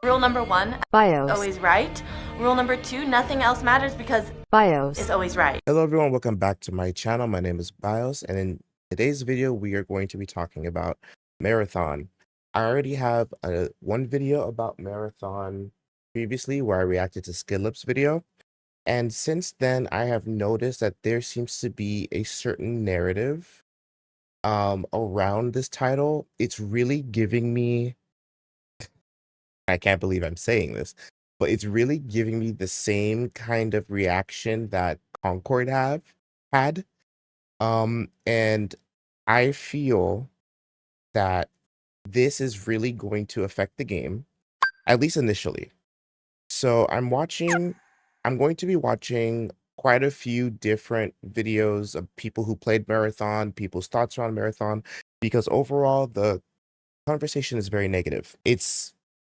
Rule number 1, Bios. always right. Rule number 2, nothing else matters because Bios is always right. Hello everyone, welcome back to my channel. My name is Bios, and in today's video we are going to be talking about Marathon. I already have one video about Marathon previously where I reacted to Skidlip's video, and since then I have noticed that there seems to be a certain narrative around this title. It's really giving me, I can't believe I'm saying this, but it's really giving me the same kind of reaction that Concord had. And I feel that this is really going to affect the game, at least initially. So I'm going to be watching quite a few different videos of people who played Marathon, people's thoughts around Marathon, because overall the conversation is very negative. It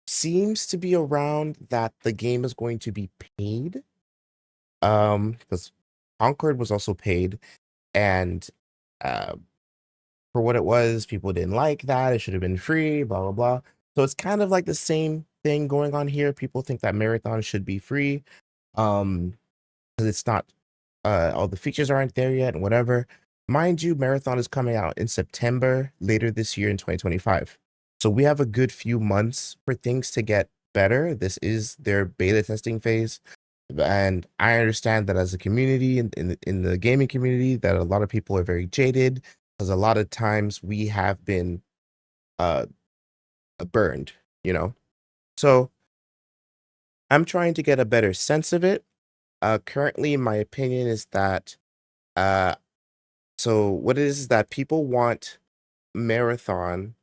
seems to be around that the game is going to be paid. Because Concord was also paid, and uh for what it was, people didn't like that. It should have been free, blah blah blah. So it's kind of like the same thing going on here. People think that Marathon should be free, because it's not, all the features aren't there yet and whatever. Mind you, Marathon is coming out in September later this year in 2025. So we have a good few months for things to get better. This is their beta testing phase. And I understand that as a community in the gaming community, that a lot of people are very jaded, because a lot of times we have been uh burned, you know. So I'm trying to get a better sense of it. Currently, my opinion is that uh so what it is that people want Marathon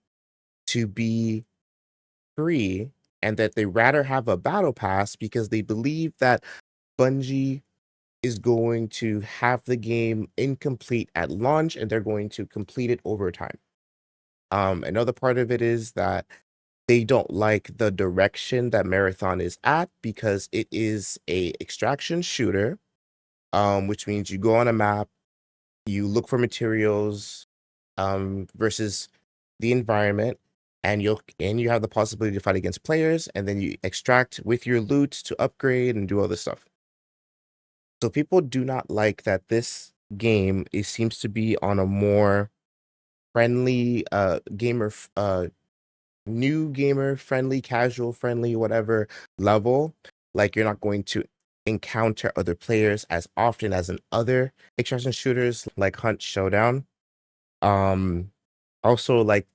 to be free, and that they rather have a battle pass because they believe that Bungie is going to have the game incomplete at launch and they're going to complete it over time. Another part of it is that they don't like the direction that Marathon is at, because it is a extraction shooter, which means you go on a map, you look for materials, versus the environment, and you have the possibility to fight against players, and then you extract with your loot to upgrade and do other stuff. So people do not like that this game seems to be on a more friendly new gamer friendly, casual friendly, whatever level. Like, you're not going to encounter other players as often as in other extraction shooters like Hunt Showdown. Also, like,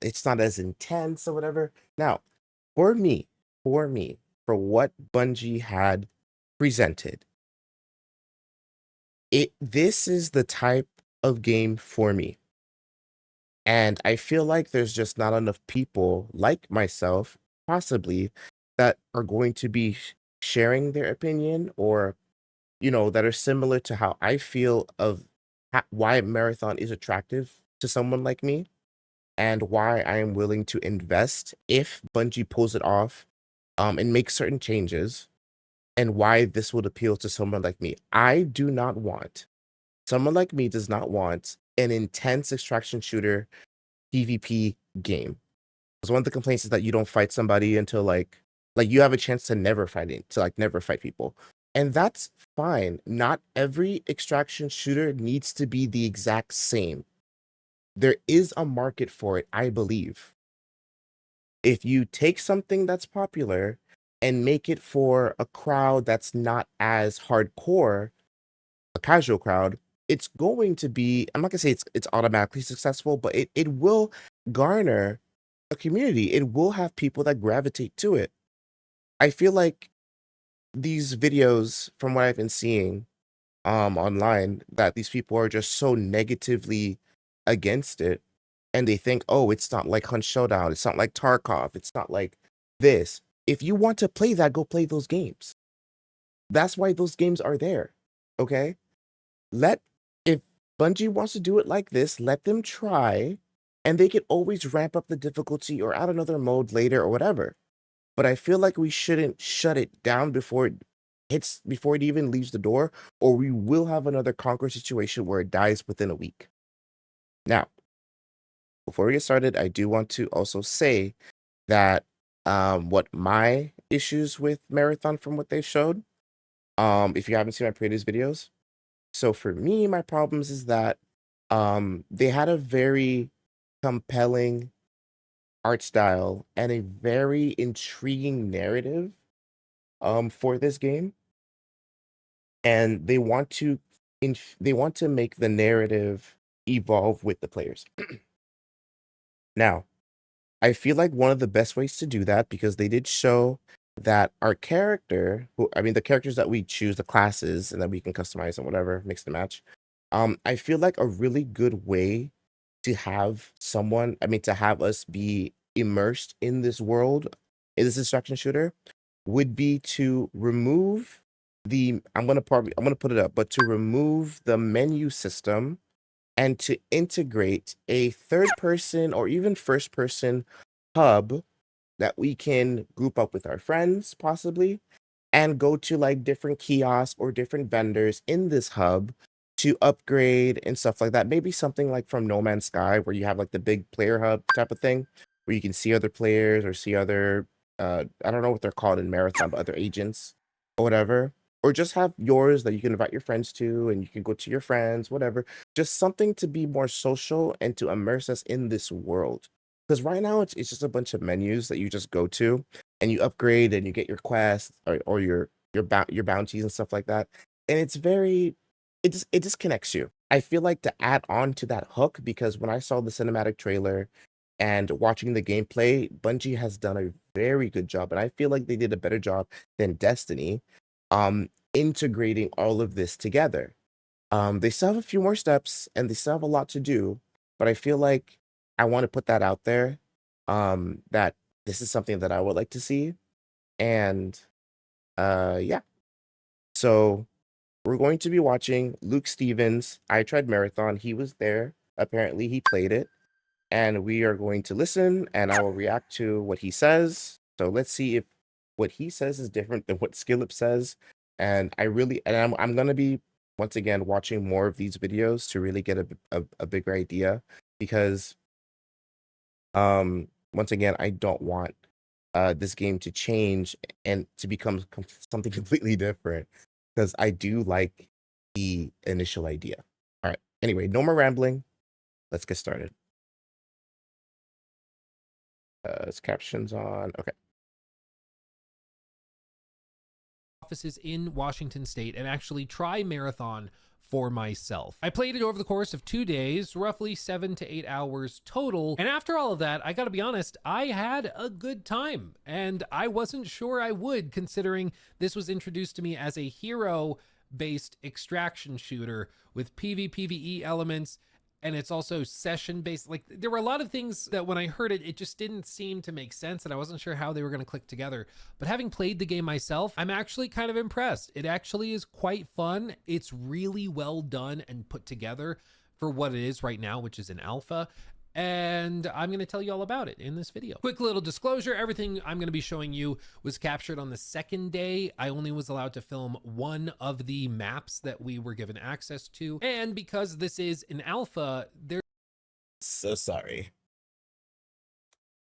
it's not as intense or whatever. Now, for me, for what Bungie had presented, this is the type of game for me. And I feel like there's just not enough people like myself, possibly, that are going to be sharing their opinion, or, that are similar to how I feel of why Marathon is attractive to someone like me, and why I am willing to invest if Bungie pulls it off, and make certain changes, and why this would appeal to someone like me. Someone like me does not want an intense extraction shooter PvP game. Because one of the complaints is that you don't fight somebody until like you have a chance to never fight it, to like never fight people. And that's fine. Not every extraction shooter needs to be the exact same. There is a market for it, I believe. If you take something that's popular and make it for a crowd that's not as hardcore, a casual crowd, it's going to be, I'm not gonna say it's automatically successful, but it will garner a community. It will have people that gravitate to it. I feel like these videos, from what I've been seeing online, that these people are just so negatively against it, and they think, oh, it's not like Hunt Showdown, it's not like Tarkov, it's not like this. If you want to play that, go play those games. That's why those games are there. Okay? If Bungie wants to do it like this, let them try, and they could always ramp up the difficulty or add another mode later or whatever. But I feel like we shouldn't shut it down before it even leaves the door, or we will have another Conquer situation where it dies within a week. Now, before we get started, I do want to also say that what my issues with Marathon from what they showed. If you haven't seen my previous videos. So for me, my problems is that they had a very compelling art style and a very intriguing narrative for this game, and they want to make the narrative evolve with the players. Now, I feel like one of the best ways to do that, because they did show that our character, who I mean, the characters that we choose, the classes, and that we can customize and whatever, mix and match. I feel like a really good way to have to have us be immersed in this world, in this distraction shooter, would be to remove I'm gonna put it up, but to remove the menu system and to integrate a third person or even first person hub that we can group up with our friends possibly and go to like different kiosks or different vendors in this hub to upgrade and stuff like that. Maybe something like from No Man's Sky where you have like the big player hub type of thing where you can see other players or see other I don't know what they're called in Marathon, but other agents or whatever. Or just have yours that you can invite your friends to and you can go to your friends, whatever. Just something to be more social and to immerse us in this world. Because right now it's just a bunch of menus that you just go to and you upgrade and you get your quests or your bounties and stuff like that. And it's very it just connects you. I feel like to add on to that hook, because when I saw the cinematic trailer and watching the gameplay, Bungie has done a very good job, and I feel like they did a better job than Destiny, integrating all of this together. They still have a few more steps and they still have a lot to do, but I feel like I want to put that out there. That this is something that I would like to see. And yeah. So we're going to be watching Luke Stevens. I tried Marathon. He was there. Apparently he played it. And we are going to listen and I will react to what he says. So let's see if what he says is different than what Skillip says. And I'm gonna be once again watching more of these videos to really get a bigger idea, because once again I don't want this game to change and to become something completely different, because I do like the initial idea. All right. Anyway, no more rambling. Let's get started. Is captions on? Okay. Offices in Washington State and actually try Marathon for myself. I played it over the course of 2 days, roughly 7 to 8 hours total. And after all of that, I gotta be honest, I had a good time. And I wasn't sure I would, considering this was introduced to me as a hero-based extraction shooter with PvPvE elements, and it's also session based. Like, there were a lot of things that when I heard it, it just didn't seem to make sense, and I wasn't sure how they were going to click together. But having played the game myself, I'm actually kind of impressed. It actually is quite fun. It's really well done and put together for what it is right now, which is an alpha. And I'm going to tell you all about it in this video. Quick little disclosure, everything I'm going to be showing you was captured on the second day. I only was allowed to film one of the maps that we were given access to. And because this is an alpha, So sorry.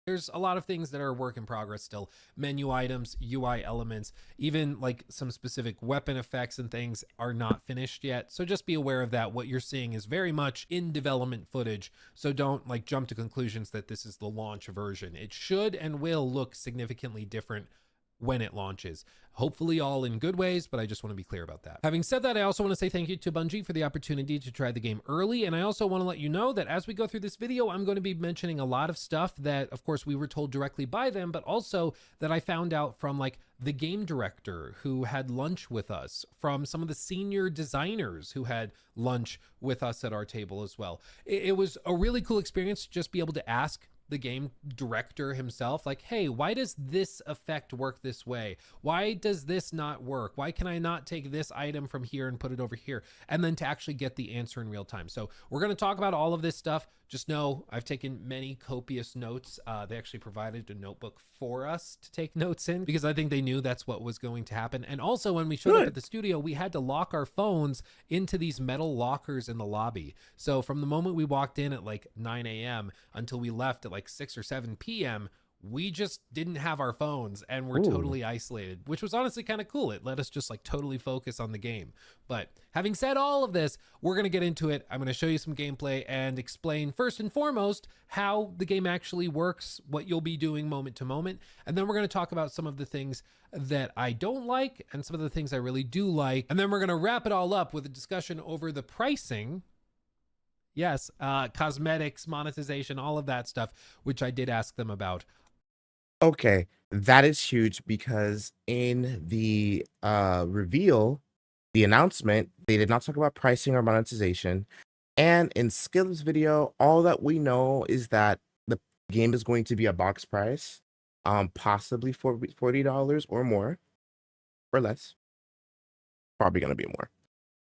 there's a lot of things that are a work in progress still. Menu items, UI elements, even like some specific weapon effects and things are not finished yet. So just be aware of that. What you're seeing is very much in development footage. So don't like jump to conclusions that this is the launch version. It should and will look significantly different when it launches. Hopefully all in good ways, but I just want to be clear about that. Having said that, I also want to say thank you to Bungie for the opportunity to try the game early. And I also want to let you know that as we go through this video, I'm going to be mentioning a lot of stuff that, of course, we were told directly by them, but also that I found out from like the game director who had lunch with us, from some of the senior designers who had lunch with us at our table as well. It was a really cool experience to just be able to ask the game director himself, like, hey, why does this effect work this way? Why does this not work? Why can I not take this item from here and put it over here? And then to actually get the answer in real time. So we're going to talk about all of this stuff. Just know I've taken many copious notes. They actually provided a notebook for us to take notes in because I think they knew that's what was going to happen. And also when we showed up at the studio, we had to lock our phones into these metal lockers in the lobby. So from the moment we walked in at like 9 a.m. until we left at like 6 or 7 p.m., we just didn't have our phones and were Ooh. totally isolated, which was honestly kind of cool. It let us just like totally focus on the game. But having said all of this, we're going to get into it. I'm going to show you some gameplay and explain first and foremost how the game actually works, what you'll be doing moment to moment. And then we're going to talk about some of the things that I don't like and some of the things I really do like. And then we're going to wrap it all up with a discussion over the pricing. Yes, cosmetics, monetization, all of that stuff, which I did ask them about. Okay, that is huge because in the reveal, the announcement, they did not talk about pricing or monetization. And in Skill's video, all that we know is that the game is going to be a box price, possibly for $40 or more, or less. Probably gonna be more.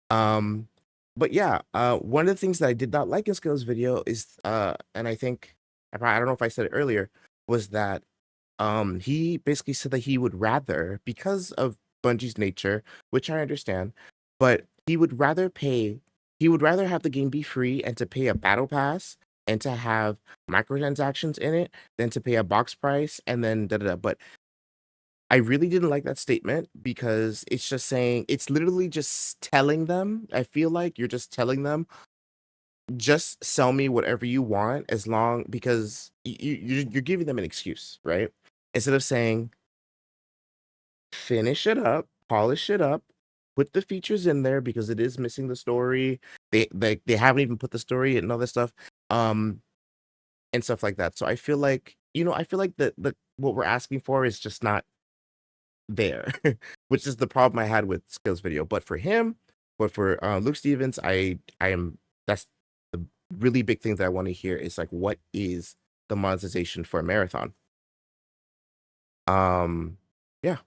Um, but yeah, one of the things that I did not like in Skill's video is, and I think I don't know if I said it earlier, was that he basically said that he would rather, because of Bungie's nature, which I understand, but he would rather have the game be free and to pay a battle pass and to have microtransactions in it than to pay a box price and then da da da. But I really didn't like that statement because it's just saying, it's literally just telling them. I feel like you're just telling them, just sell me whatever you want as long, because you're giving them an excuse, right? Instead of saying, finish it up, polish it up, put the features in there because it is missing the story. They haven't even put the story and all this stuff, um, and stuff like that. So I feel like, I feel like the what we're asking for is just not there, which is the problem I had with Skill's video. But for him, but for Luke Stevens, I am that's the really big thing that I want to hear is like, what is the monetization for a marathon? Yeah.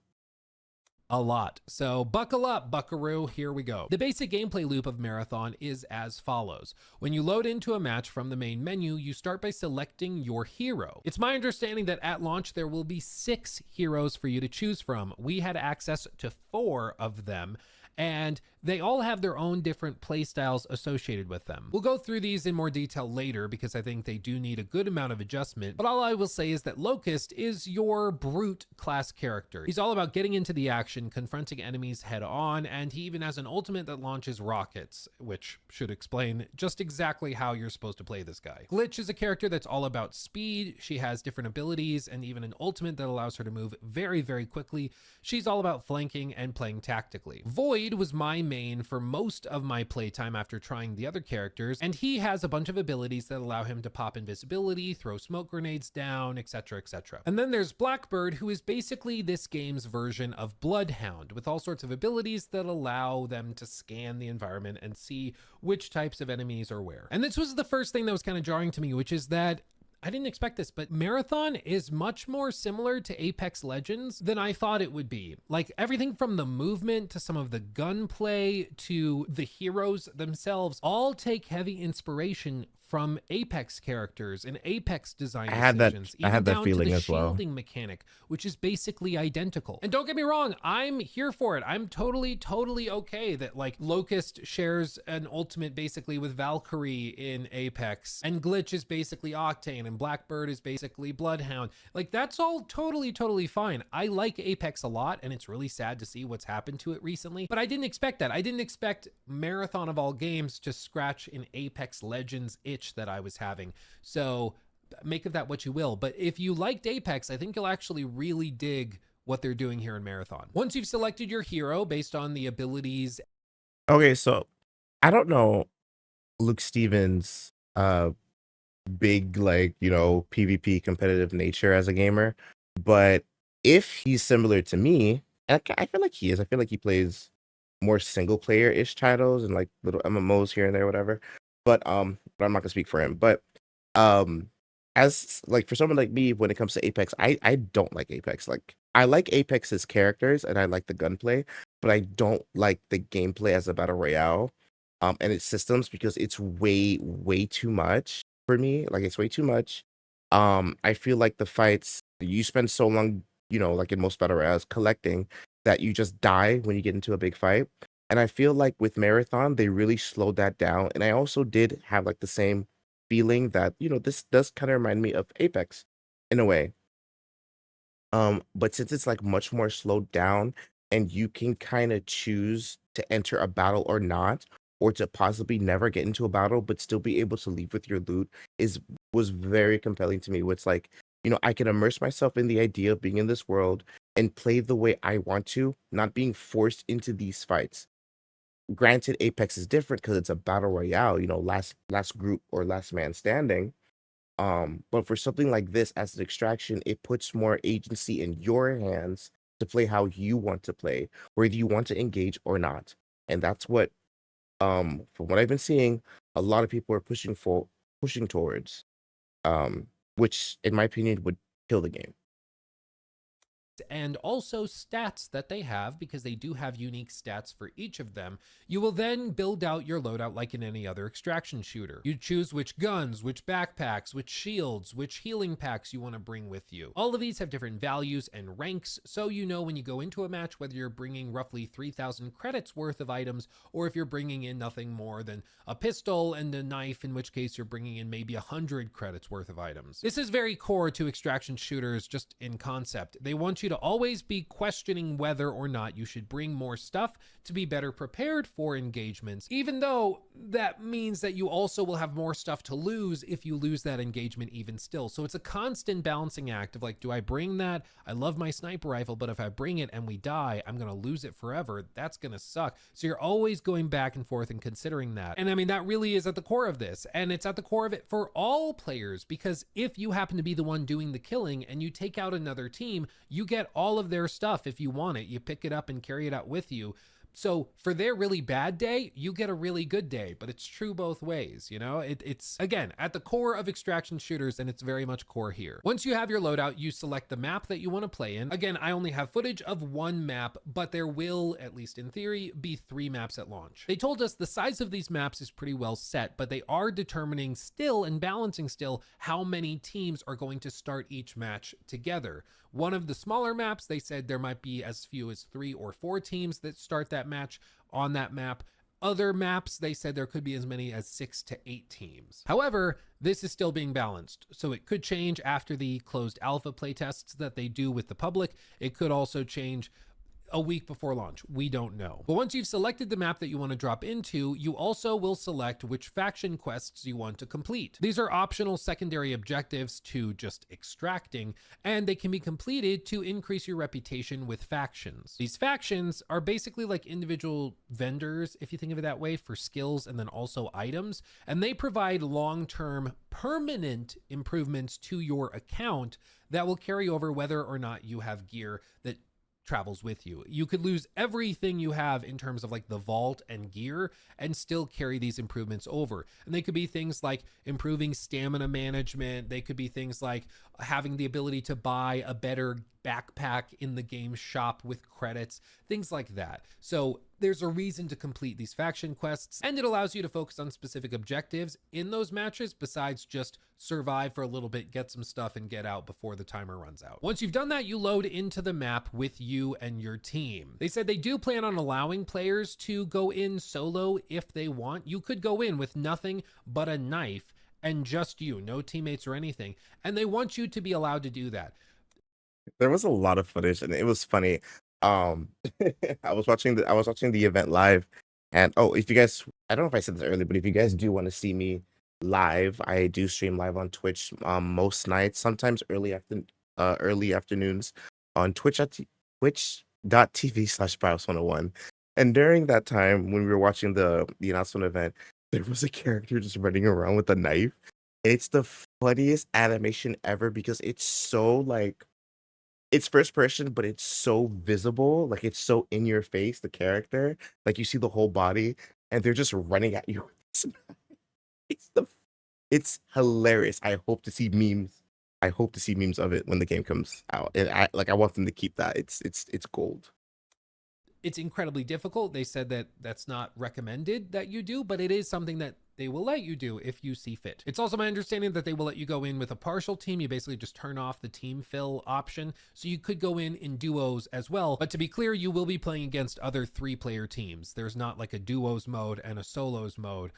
A lot. So buckle up, buckaroo. Here we go. The basic gameplay loop of Marathon is as follows. When you load into a match from the main menu, you start by selecting your hero. It's my understanding that at launch, there will be 6 heroes for you to choose from. We had access to 4 of them, and they all have their own different playstyles associated with them. We'll go through these in more detail later because I think they do need a good amount of adjustment, but all I will say is that Locust is your brute class character. He's all about getting into the action, confronting enemies head on, and he even has an ultimate that launches rockets, which should explain just exactly how you're supposed to play this guy. Glitch is a character that's all about speed. She has different abilities and even an ultimate that allows her to move very, very quickly. She's all about flanking and playing tactically. Void was my main for most of my playtime after trying the other characters, and he has a bunch of abilities that allow him to pop invisibility, throw smoke grenades down, etc, etc. And then there's Blackbird, who is basically this game's version of Bloodhound, with all sorts of abilities that allow them to scan the environment and see which types of enemies are where. And this was the first thing that was kind of jarring to me, which is that I didn't expect this, but Marathon is much more similar to Apex Legends than I thought it would be. Like everything from the movement to some of the gunplay to the heroes themselves all take heavy inspiration from Apex characters and Apex design decisions, I even had that down to feeling the as well. shielding mechanic, which is basically identical. And don't get me wrong, I'm here for it. I'm totally okay that like Locust shares an ultimate basically with Valkyrie in Apex, and Glitch is basically Octane, and Blackbird is basically Bloodhound. Like that's all totally fine. I like Apex a lot, and it's really sad to see what's happened to it recently, but I didn't expect that. I didn't expect Marathon of all games to scratch an Apex Legends itch that I was having. So make of that what you will. But if you liked Apex, I think you'll actually really dig what they're doing here in Marathon. Once you've selected your hero based on the abilities. Okay, so I don't know Luke Stevens' big, like, PvP competitive nature as a gamer, but if he's similar to me, and I feel like he is, I feel like he plays more single player ish titles and like little MMOs here and there, whatever. But I'm not gonna speak for him. But um, as like for someone like me, when it comes to Apex, I don't like Apex. Like I like Apex's characters and I like the gunplay, but I don't like the gameplay as a battle royale, and its systems because it's way too much for me. Like it's way too much. I feel like the fights you spend so long, like in most battle royales, collecting that you just die when you get into a big fight. And I feel like with Marathon, they really slowed that down. And I also did have like the same feeling that, this does kind of remind me of Apex in a way. But since it's like much more slowed down and you can kind of choose to enter a battle or not, or to possibly never get into a battle but still be able to leave with your loot is was very compelling to me. It's like, I can immerse myself in the idea of being in this world and play the way I want to, not being forced into these fights. Granted, Apex is different because it's a battle royale, last group or last man standing. But for something like this as an extraction, it puts more agency in your hands to play how you want to play, whether you want to engage or not. And that's what, from what I've been seeing, a lot of people are pushing towards, um, which in my opinion would kill the game. And also stats that they have, because they do have unique stats for each of them. You will then build out your loadout like in any other extraction shooter. You choose which guns, which backpacks, which shields, which healing packs you want to bring with you. All of these have different values and ranks, so you know when you go into a match whether you're bringing roughly 3,000 credits worth of items, or if you're bringing in nothing more than a pistol and a knife, in which case you're bringing in maybe 100 credits worth of items. This is very core to extraction shooters just in concept. They want you to always be questioning whether or not you should bring more stuff to be better prepared for engagements, even though that means that you also will have more stuff to lose if you lose that engagement even still. So it's a constant balancing act of like, do I bring that? I love my sniper rifle, but if I bring it and we die, I'm going to lose it forever. That's going to suck. So you're always going back and forth and considering that. And I mean, that really is at the core of this. And it's at the core of it for all players, because if you happen to be the one doing the killing and you take out another team, you get all of their stuff. If you want it, you pick it up and carry it out with you. So for their really bad day, you get a really good day, but it's true both ways. It's again at the core of extraction shooters, and it's very much core here. Once you have your loadout, you select the map that you want to play in. Again, I only have footage of one map, but there will, at least in theory, be 3 maps at launch. They told us the size of these maps is pretty well set, but they are determining still and balancing still how many teams are going to start each match together. One of the smaller maps, they said there might be as few as 3 or 4 teams that start that match on that map. Other maps, they said there could be as many as 6 to 8 teams. However, this is still being balanced, so it could change after the closed alpha playtests that they do with the public. It could also change a week before launch. We don't know. But once you've selected the map that you want to drop into, you also will select which faction quests you want to complete. These are optional secondary objectives to just extracting, and they can be completed to increase your reputation with factions. These factions are basically like individual vendors, if you think of it that way, for skills and then also items, and they provide long-term permanent improvements to your account that will carry over whether or not you have gear that travels with you. You could lose everything you have in terms of like the vault and gear and still carry these improvements over. And they could be things like improving stamina management. They could be things like having the ability to buy a better backpack in the game shop with credits, things like that. So there's a reason to complete these faction quests, and it allows you to focus on specific objectives in those matches besides just survive for a little bit, get some stuff, and get out before the timer runs out. Once you've done that, you load into the map with you and your team. They said they do plan on allowing players to go in solo if they want. You could go in with nothing but a knife and just you, no teammates or anything, and they want you to be allowed to do that. There was a lot of footage, and it was funny. Um, I was watching the event live, and if you guys, I don't know if I said this earlier, but if you guys do want to see me live, I do stream live on Twitch most nights, sometimes early afternoons on twitch.tv/Bios101. And during that time, when we were watching the announcement event, there was a character just running around with a knife. It's the funniest animation ever because it's so like it's first person, but it's so visible, like it's so in your face, the character, like you see the whole body, and they're just running at you. with this knife. It's the it's hilarious. I hope to see memes. I hope to see memes of it when the game comes out, and I want them to keep that. It's gold. It's incredibly difficult. They said that that's not recommended that you do, but it is something that they will let you do if you see fit. It's also my understanding that they will let you go in with a partial team. You basically just turn off the team fill option. So you could go in duos as well. But to be clear, you will be playing against other 3-player teams. There's not like a duos mode and a solos mode.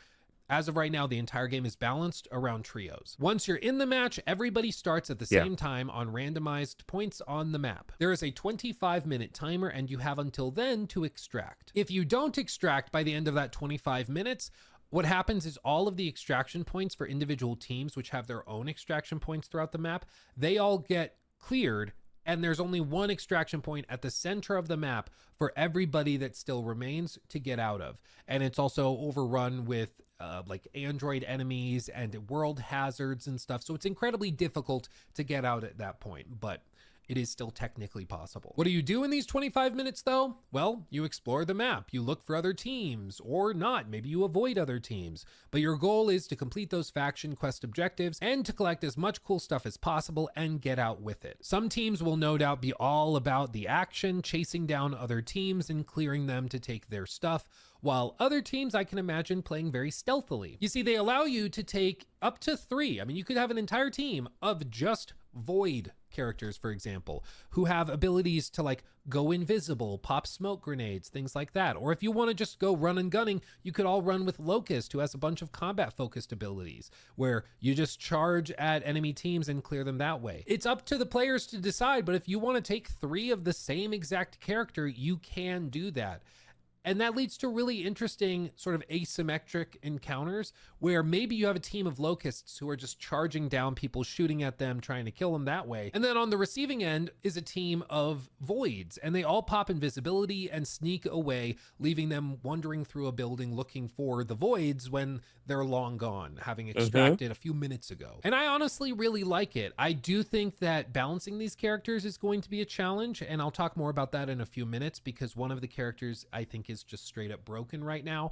As of right now, the entire game is balanced around trios. Once you're in the match, everybody starts at the Yeah. same time on randomized points on the map. There is a 25-minute timer, and you have until then to extract. If you don't extract by the end of that 25 minutes, what happens is all of the extraction points for individual teams, which have their own extraction points throughout the map, they all get cleared, and there's only one extraction point at the center of the map for everybody that still remains to get out of. And it's also overrun with like android enemies and world hazards and stuff. So it's incredibly difficult to get out at that point, but it is still technically possible. What do you do in these 25 minutes though? Well, you explore the map, you look for other teams, or not, maybe you avoid other teams, but your goal is to complete those faction quest objectives and to collect as much cool stuff as possible and get out with it. Some teams will no doubt be all about the action, chasing down other teams and clearing them to take their stuff, while other teams I can imagine playing very stealthily. You see, they allow you to take up to 3. I mean, you could have an entire team of just void characters, for example, who have abilities to like go invisible, pop smoke grenades, things like that. Or if you want to just go run and gunning, you could all run with Locust, who has a bunch of combat focused abilities where you just charge at enemy teams and clear them that way. It's up to the players to decide, but if you want to take 3 of the same exact character, you can do that. And that leads to really interesting sort of asymmetric encounters where maybe you have a team of locusts who are just charging down people, shooting at them, trying to kill them that way. And then on the receiving end is a team of voids, and they all pop invisibility and sneak away, leaving them wandering through a building looking for the voids when they're long gone, having extracted a few minutes ago. And I honestly really like it. I do think that balancing these characters is going to be a challenge, and I'll talk more about that in a few minutes because one of the characters I think is just straight up broken right now,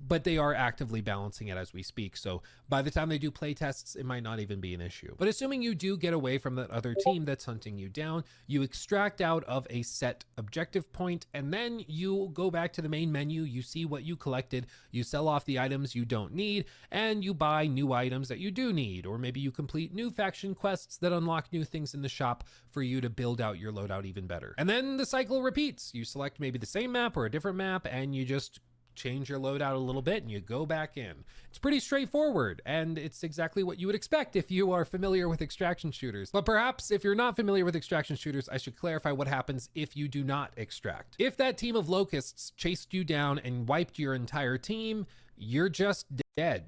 but they are actively balancing it as we speak. So by the time they do play tests, it might not even be an issue. But assuming you do get away from that other team that's hunting you down, you extract out of a set objective point, and then you go back to the main menu, you see what you collected, you sell off the items you don't need, and you buy new items that you do need, or maybe you complete new faction quests that unlock new things in the shop for you to build out your loadout even better. And then the cycle repeats. You select maybe the same map or a different map, and you just change your loadout a little bit and you go back in. It's pretty straightforward, and it's exactly what you would expect if you are familiar with extraction shooters. But perhaps if you're not familiar with extraction shooters, I should clarify what happens if you do not extract. If that team of locusts chased you down and wiped your entire team, you're just dead.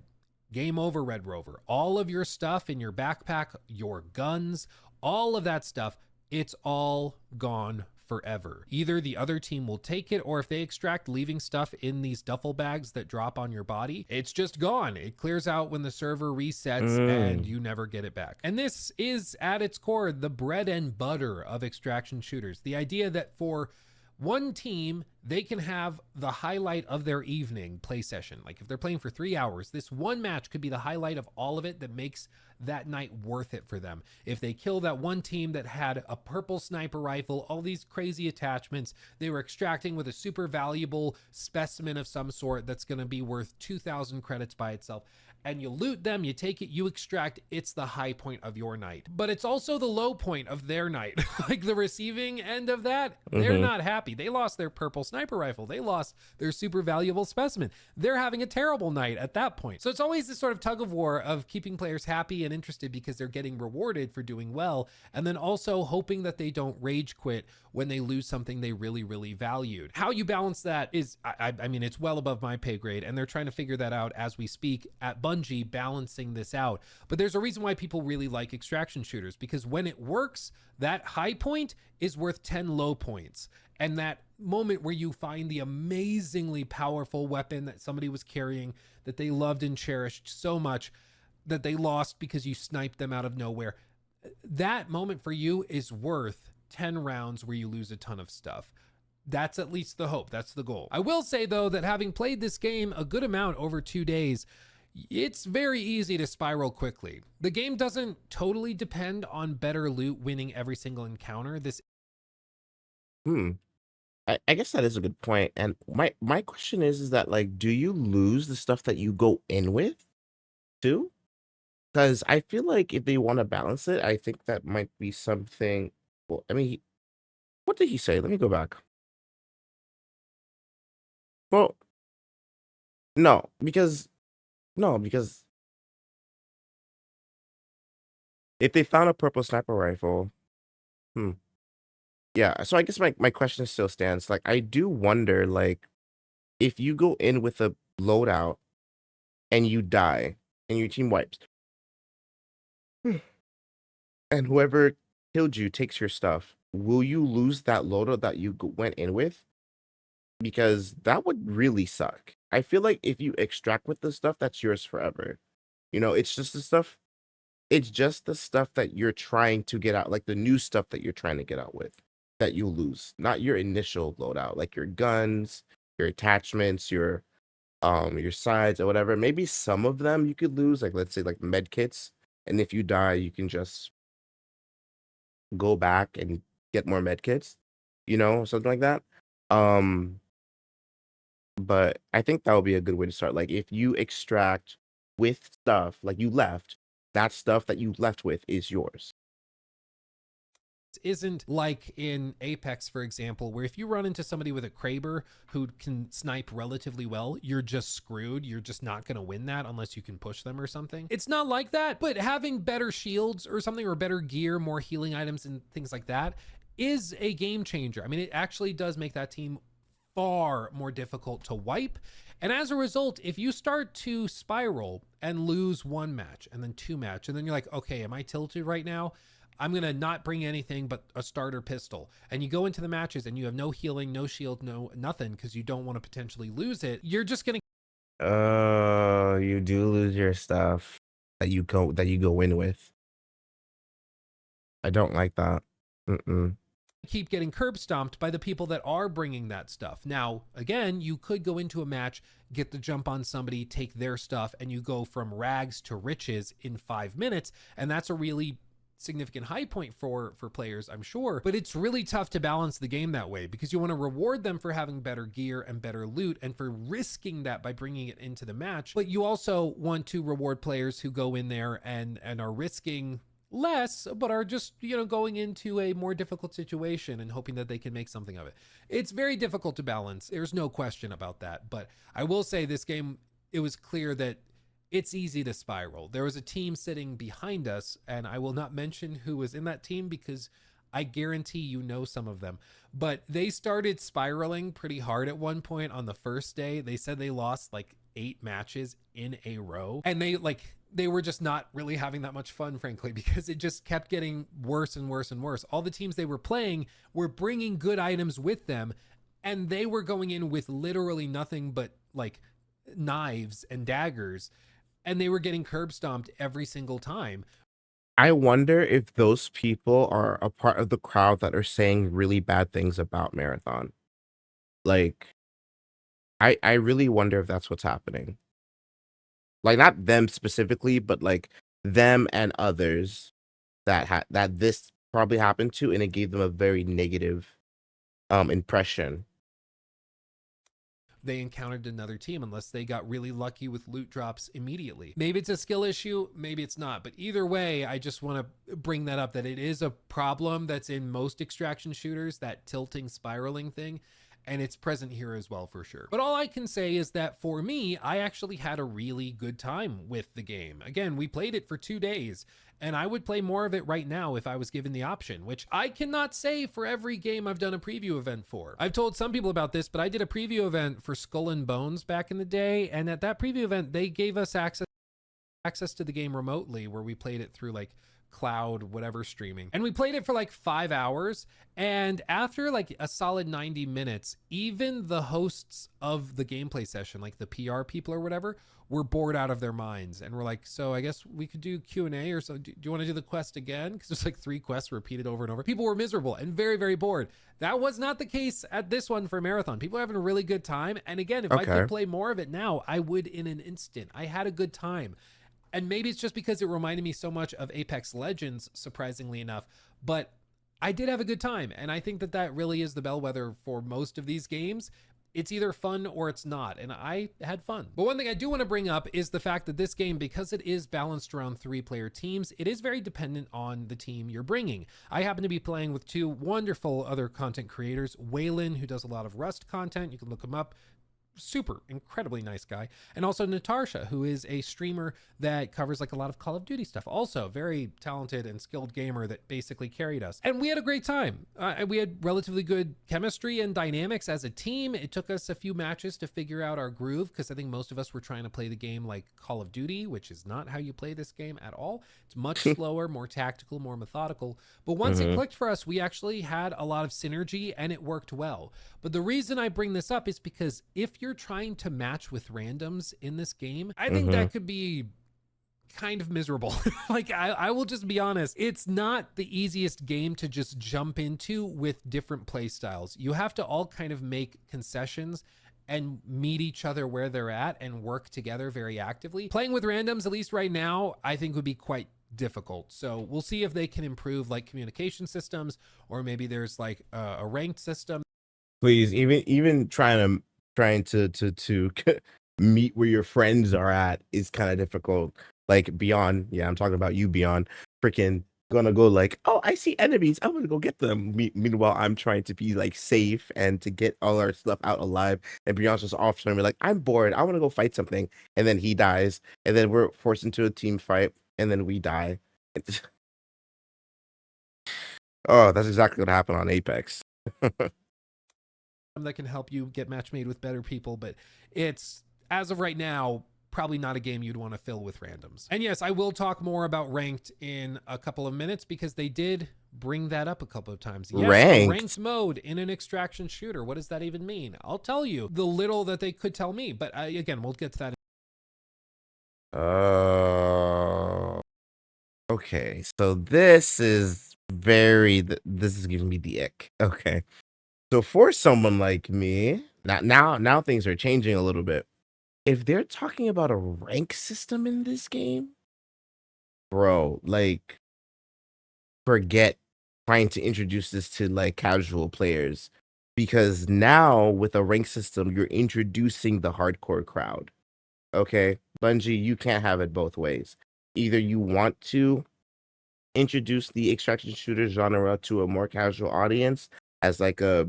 Game over, Red Rover. All of your stuff in your backpack, your guns, all of that stuff, it's all gone forever. Either the other team will take it, or if they extract leaving stuff in these duffel bags that drop on your body, it's just gone. It clears out when the server resets and you never get it back. And this is at its core the bread and butter of extraction shooters. The idea that for one team, they can have the highlight of their evening play session. Like if they're playing for 3 hours, this one match could be the highlight of all of it that makes that night worth it for them. If they kill that one team that had a purple sniper rifle, all these crazy attachments, they were extracting with a super valuable specimen of some sort that's going to be worth 2,000 credits by itself, and you loot them, you take it, you extract, it's the high point of your night. But it's also the low point of their night. Like the receiving end of that, they're not happy. They lost their purple sniper rifle. They lost their super valuable specimen. They're having a terrible night at that point. So it's always this sort of tug of war of keeping players happy and interested because they're getting rewarded for doing well, and then also hoping that they don't rage quit when they lose something they really, really valued. How you balance that is, I mean, it's well above my pay grade, and they're trying to figure that out as we speak at Bungie, balancing this out. But there's a reason why people really like extraction shooters, because when it works, that high point is worth 10 low points. And that moment where you find the amazingly powerful weapon that somebody was carrying that they loved and cherished so much that they lost because you sniped them out of nowhere, that moment for you is worth 10 rounds where you lose a ton of stuff. That's at least the hope. That's the goal. I will say though that having played this game a good amount over 2 days, it's very easy to spiral quickly. The game doesn't totally depend on better loot winning every single encounter. I guess that is a good point. And my question is that like, do you lose the stuff that you go in with too? Because I feel like if they want to balance it, I think that might be something. Well, I mean, what did he say? Let me go back. Well, no, because No, because if they found a purple sniper rifle, hmm, yeah. So I guess my question still stands. Like, I do wonder, like, if you go in with a loadout and you die and your team wipes, and whoever killed you takes your stuff, will you lose that loadout that you went in with? Because that would really suck. I feel like if you extract with the stuff, that's yours forever. You know, it's just the stuff that you're trying to get out, like the new stuff that you're trying to get out with, that you lose, not your initial loadout, like your guns, your attachments, your sides or whatever. Maybe some of them you could lose, like let's say like med kits, and if you die, you can just go back and get more med kits, you know, something like that. Um, but I think that would be a good way to start. Like if you extract with stuff like you left, that stuff that you left with is yours. Isn't like in Apex, for example, where if you run into somebody with a Kraber who can snipe relatively well, you're just screwed. You're just not going to win that unless you can push them or something. It's not like that, but having better shields or something, or better gear, more healing items and things like that is a game changer. I mean, it actually does make that team far more difficult to wipe. And as a result, if you start to spiral and lose one match and then two match, and then you're like, okay, am I tilted right now? I'm going to not bring anything but a starter pistol. And you go into the matches and you have no healing, no shield, no nothing, because you don't want to potentially lose it. You're just going to You do lose your stuff that you go in with. I don't like that. Mm-mm. keep getting curb stomped by the people that are bringing that stuff. Now, again, you could go into a match, get the jump on somebody, take their stuff, and you go from rags to riches in 5 minutes. And that's a really significant high point for players, I'm sure, but it's really tough to balance the game that way, because you want to reward them for having better gear and better loot and for risking that by bringing it into the match, but you also want to reward players who go in there and are risking less, but are just, you know, going into a more difficult situation and hoping that they can make something of it. It's very difficult to balance, there's no question about that, but I will say this game, it was clear that it's easy to spiral. There was a team sitting behind us, and I will not mention who was in that team because I guarantee you know some of them, but they started spiraling pretty hard at one point on the first day. They said they lost like 8 matches in a row, and they were just not really having that much fun, frankly, because it just kept getting worse and worse and worse. All the teams they were playing were bringing good items with them, and they were going in with literally nothing but like knives and daggers, and they were getting curb stomped every single time. I wonder if those people are a part of the crowd that are saying really bad things about Marathon. Like, I really wonder if that's what's happening. Like, not them specifically, but like them and others that this probably happened to, and it gave them a very negative impression. They encountered another team unless they got really lucky with loot drops immediately. Maybe it's a skill issue, maybe it's not, but either way, I just want to bring that up, that it is a problem that's in most extraction shooters, that tilting, spiraling thing, and it's present here as well for sure. But all I can say is that for me, I actually had a really good time with the game. Again, we played it for 2 days, and I would play more of it right now if I was given the option, which I cannot say for every game I've done a preview event for. I've told some people about this, but I did a preview event for Skull and Bones back in the day, and at that preview event, they gave us access to the game remotely, where we played it through like cloud whatever streaming, and we played it for like 5 hours, and after like a solid 90 minutes, even the hosts of the gameplay session, like the PR people or whatever, were bored out of their minds, and we're like, so I guess we could do Q&A or so. Do you want to do the quest again? Because there's like 3 quests repeated over and over. People were miserable and very, very bored. That was not the case at this one for Marathon. People are having a really good time, and again, if I Okay. could play more of it now, I would in an instant. I had a good time. And maybe it's just because it reminded me so much of Apex Legends, surprisingly enough, but I did have a good time. And I think that that really is the bellwether for most of these games. It's either fun or it's not, and I had fun. But one thing I do want to bring up is the fact that this game, because it is balanced around 3-player teams, it is very dependent on the team you're bringing. I happen to be playing with 2 wonderful other content creators, Waylon, who does a lot of Rust content, you can look him up, super incredibly nice guy, and also Natasha, who is a streamer that covers like a lot of Call of Duty stuff, also very talented and skilled gamer that basically carried us, and we had a great time. We had relatively good chemistry and dynamics as a team. It took us a few matches to figure out our groove, because I think most of us were trying to play the game like Call of Duty, which is not how you play this game at all. It's much slower, more tactical, more methodical, but once it clicked for us, we actually had a lot of synergy and it worked well. But the reason I bring this up is because if you're trying to match with randoms in this game, I think that could be kind of miserable. Like, I will just be honest, it's not the easiest game to just jump into with different play styles. You have to all kind of make concessions and meet each other where they're at and work together very actively. Playing with randoms, at least right now, I think would be quite difficult. So we'll see if they can improve like communication systems, or maybe there's like a ranked system. Please, even trying to meet where your friends are at is kind of difficult. Like Beyond, yeah, I'm talking about you, Beyond. Freaking gonna go like, oh, I see enemies, I'm gonna go get them. Meanwhile, I'm trying to be like safe and to get all our stuff out alive. And Beyond's just off trying to be like, I'm bored, I want to go fight something. And then he dies, and then we're forced into a team fight, and then we die. Oh, that's exactly what happened on Apex. That can help you get match made with better people, but it's, as of right now, probably not a game you'd want to fill with randoms. And yes, I will talk more about ranked in a couple of minutes, because they did bring that up a couple of times. Yes, a ranked mode in an extraction shooter. What does that even mean? I'll tell you the little that they could tell me, but again, we'll get to that. Okay, so this is this is giving me the ick. Okay. So for someone like me, now things are changing a little bit. If they're talking about a rank system in this game, bro, like, forget trying to introduce this to like casual players, because now with a rank system, you're introducing the hardcore crowd. Okay, Bungie, you can't have it both ways. Either you want to introduce the extraction shooter genre to a more casual audience as like a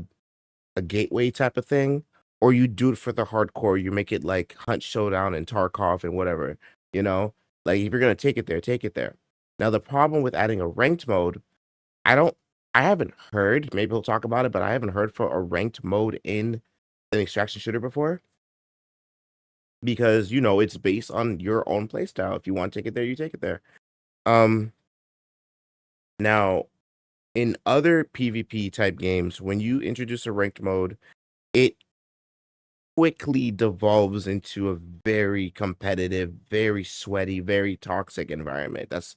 gateway type of thing, or you do it for the hardcore. You make it like Hunt Showdown and Tarkov and whatever, you know? Like, if you're gonna take it there, take it there. Now, the problem with adding a ranked mode, I haven't heard, maybe we'll talk about it, but I haven't heard for a ranked mode in an extraction shooter before. Because, you know, it's based on your own playstyle. If you want to take it there, you take it there. Now, in other PvP type games, when you introduce a ranked mode, it quickly devolves into a very competitive, very sweaty, very toxic environment. That's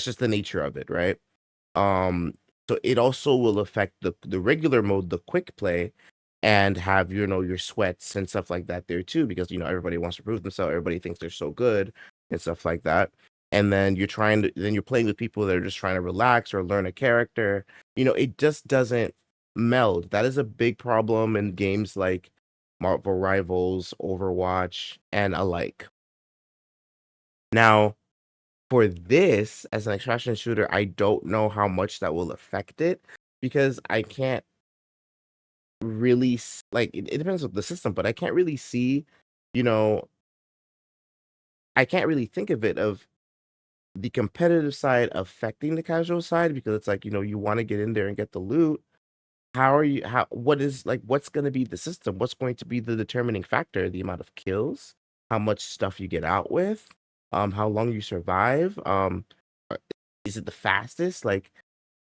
just the nature of it, right? So it also will affect the regular mode, the quick play, and have, you know, your sweats and stuff like that there too, because, you know, everybody wants to prove themselves, everybody thinks they're so good and stuff like that. And then you're playing with people that are just trying to relax or learn a character. You know, it just doesn't meld. That is a big problem in games like Marvel Rivals, Overwatch, and alike. Now, for this as an extraction shooter, I don't know how much that will affect it, because I can't really like, it depends on the system, but I can't really see, you know, I can't really think of it of the competitive side affecting the casual side, because it's like, you know, you want to get in there and get the loot. What's going to be the system? What's going to be the determining factor? The amount of kills, how much stuff you get out with, how long you survive, is it the fastest? Like,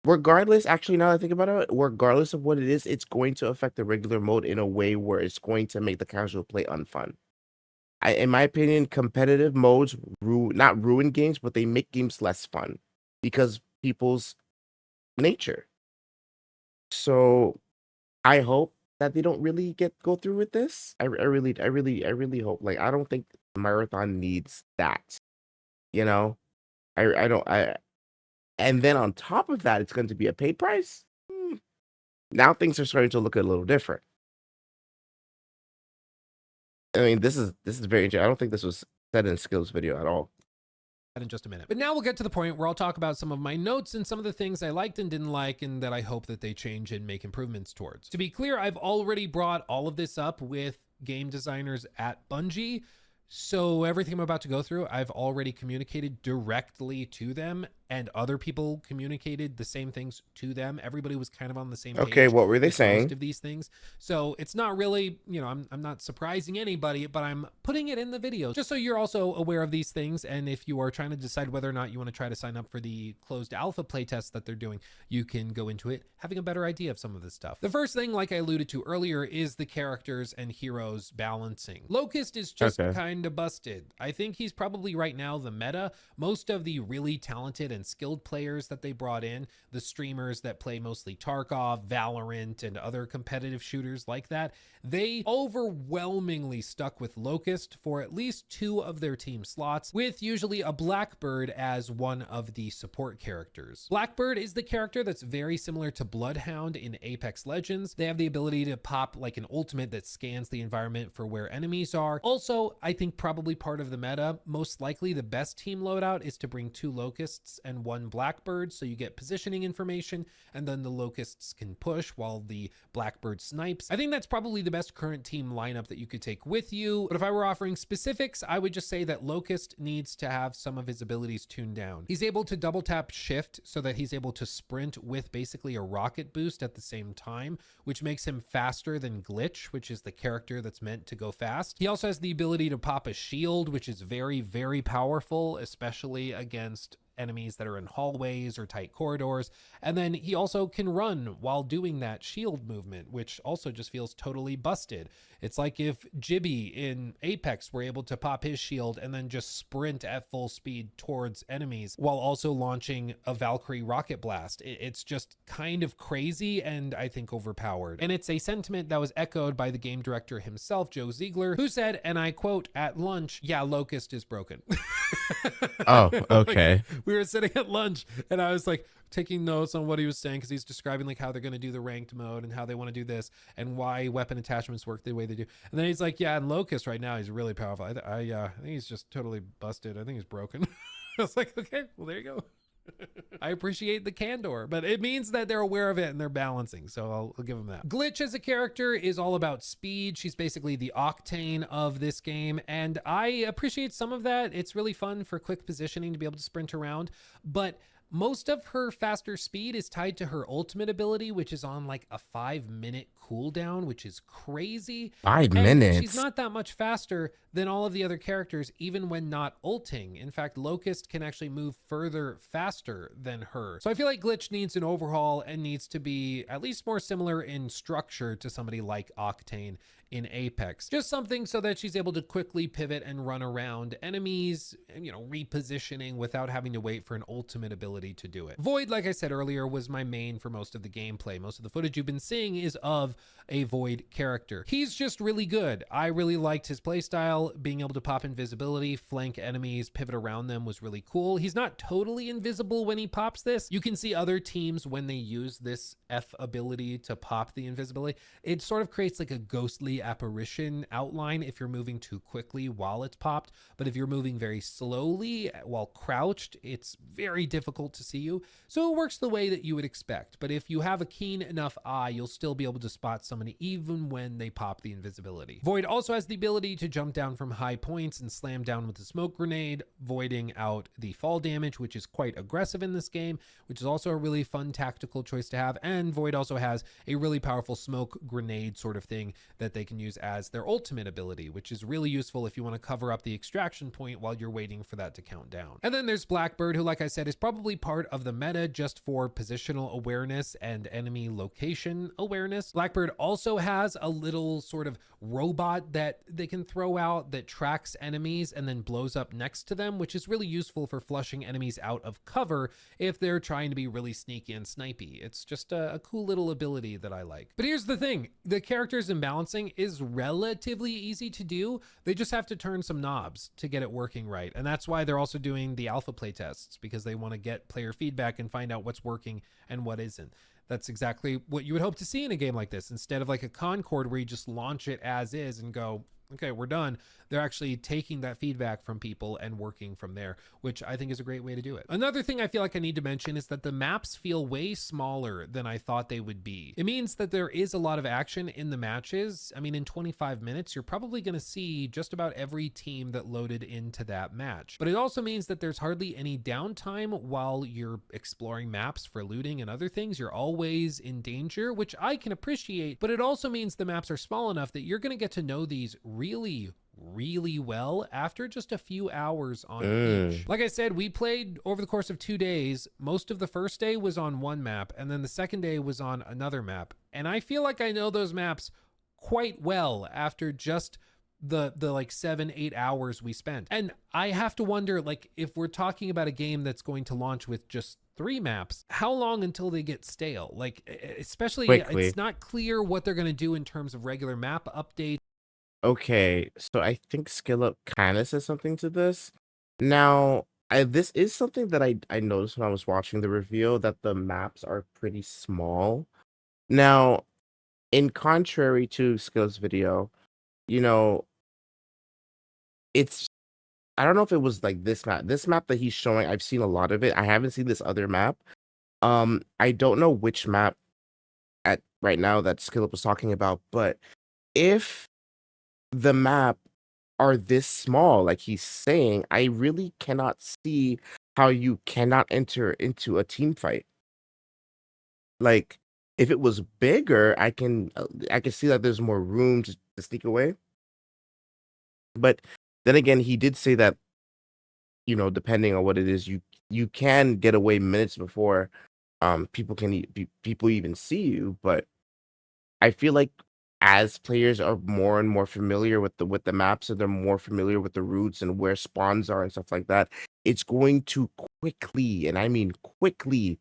regardless, actually, now that I think about it, regardless of what it is, it's going to affect the regular mode in a way where it's going to make the casual play unfun. In my opinion, competitive modes not ruin games, but they make games less fun because people's nature. So I hope that they don't really go through with this. I really hope. Like, I don't think Marathon needs that. You know, I don't. And then on top of that, it's going to be a paid price. Now things are starting to look a little different. I mean, this is very interesting. I don't think this was said in Skills video at all. In just a minute. But now we'll get to the point where I'll talk about some of my notes and some of the things I liked and didn't like, and that I hope that they change and make improvements towards. To be clear, I've already brought all of this up with game designers at Bungie. So everything I'm about to go through, I've already communicated directly to them, and other people communicated the same things to them. Everybody was kind of on the same page. Okay, what were they with saying? most of these things. So it's not really, I'm not surprising anybody, but I'm putting it in the video just so you're also aware of these things. And if you are trying to decide whether or not you want to try to sign up for the closed alpha playtest that they're doing, you can go into it having a better idea of some of this stuff. The first thing, like I alluded to earlier, is the characters and heroes balancing. Locust is just kind of busted. I think he's probably right now the meta. Most of the really talented and skilled players that they brought in, the streamers that play mostly Tarkov, Valorant, and other competitive shooters like that, they overwhelmingly stuck with Locust for at least 2 of their team slots, with usually a Blackbird as one of the support characters. Blackbird is the character that's very similar to Bloodhound in Apex Legends. They have the ability to pop like an ultimate that scans the environment for where enemies are. Also, I think probably part of the meta, most likely the best team loadout is to bring 2 Locusts and 1 Blackbird, so you get positioning information, and then the Locusts can push while the Blackbird snipes. I think that's probably the best current team lineup that you could take with you, but if I were offering specifics, I would just say that Locust needs to have some of his abilities tuned down. He's able to double tap shift so that he's able to sprint with basically a rocket boost at the same time, which makes him faster than Glitch, which is the character that's meant to go fast. He also has the ability to pop a shield, which is very, very powerful, especially against enemies that are in hallways or tight corridors. And then he also can run while doing that shield movement, which also just feels totally busted. It's like if Jibby in Apex were able to pop his shield and then just sprint at full speed towards enemies while also launching a Valkyrie rocket blast. It's just kind of crazy and I think overpowered. And it's a sentiment that was echoed by the game director himself, Joe Ziegler, who said, and I quote, at lunch, "Yeah, Locust is broken." Oh, okay. Like, we were sitting at lunch and I was like taking notes on what he was saying, because he's describing like how they're going to do the ranked mode and how they want to do this and why weapon attachments work the way they do. And then he's like, yeah, and Locust right now, he's really powerful. I think he's just totally busted. I think he's broken. I was like, okay, well, there you go. I appreciate the candor, but it means that they're aware of it and they're balancing, so I'll give them that. Glitch as a character is all about speed. She's basically the Octane of this game, and I appreciate some of that. It's really fun for quick positioning to be able to sprint around, but most of her faster speed is tied to her ultimate ability, which is on like a 5-minute cooldown, which is crazy. 5 minutes? She's not that much faster than all of the other characters, even when not ulting. In fact, Locust can actually move further faster than her. So I feel like Glitch needs an overhaul and needs to be at least more similar in structure to somebody like Octane in Apex. Just something so that she's able to quickly pivot and run around enemies, repositioning without having to wait for an ultimate ability to do it. Void, like I said earlier, was my main for most of the gameplay. Most of the footage you've been seeing is of a Void character. He's just really good. I really liked his playstyle. Being able to pop invisibility, flank enemies, pivot around them was really cool. He's not totally invisible when he pops this. You can see other teams when they use this F ability to pop the invisibility. It sort of creates like a ghostly apparition outline if you're moving too quickly while it's popped, but if you're moving very slowly while crouched, it's very difficult to see you. So it works the way that you would expect, but if you have a keen enough eye, you'll still be able to spot somebody even when they pop the invisibility. Void also has the ability to jump down from high points and slam down with a smoke grenade, voiding out the fall damage, which is quite aggressive in this game, which is also a really fun tactical choice to have. And Void also has a really powerful smoke grenade sort of thing that they can use as their ultimate ability, which is really useful if you want to cover up the extraction point while you're waiting for that to count down. And then there's Blackbird, who, like I said, is probably part of the meta just for positional awareness and enemy location awareness. Blackbird also has a little sort of robot that they can throw out that tracks enemies and then blows up next to them, which is really useful for flushing enemies out of cover if they're trying to be really sneaky and snipey. It's just a cool little ability that I like. But here's the thing, the characters imbalancing is relatively easy to do. They just have to turn some knobs to get it working right. And that's why they're also doing the alpha playtests, because they want to get player feedback and find out what's working and what isn't. That's exactly what you would hope to see in a game like this, instead of like a Concord where you just launch it as is and go, okay, we're done. They're actually taking that feedback from people and working from there, which I think is a great way to do it. Another thing I feel like I need to mention is that the maps feel way smaller than I thought they would be. It means that there is a lot of action in the matches. I mean, in 25 minutes, you're probably going to see just about every team that loaded into that match. But it also means that there's hardly any downtime while you're exploring maps for looting and other things. You're always in danger, which I can appreciate, but it also means the maps are small enough that you're going to get to know these really well after just a few hours on each. Like I said, we played over the course of 2 days. Most of the first day was on one map, and then the second day was on another map. And I feel like I know those maps quite well after just the like 7-8 hours we spent. And I have to wonder, like, if we're talking about a game that's going to launch with just 3 maps, how long until they get stale? Like, especially Quickly. it's not clear what they're going to do in terms of regular map updates. Okay, so I think SkillUp kind of says something to this. Now, this is something that I noticed when I was watching the reveal, that the maps are pretty small. Now, in contrary to Skillup's video, you know, it's I don't know if it was like this map. This map that he's showing, I've seen a lot of it. I haven't seen this other map. I don't know which map at right now that Skillup was talking about, but if the map are this small, like he's saying, I really cannot see how you cannot enter into a team fight. Like, if it was bigger, I can see that there's more room to sneak away. But then again, he did say that, depending on what it is, you can get away minutes before people even see you. But I feel like as players are more and more familiar with the maps, and they're more familiar with the routes and where spawns are and stuff like that, it's going to quickly, and I mean quickly,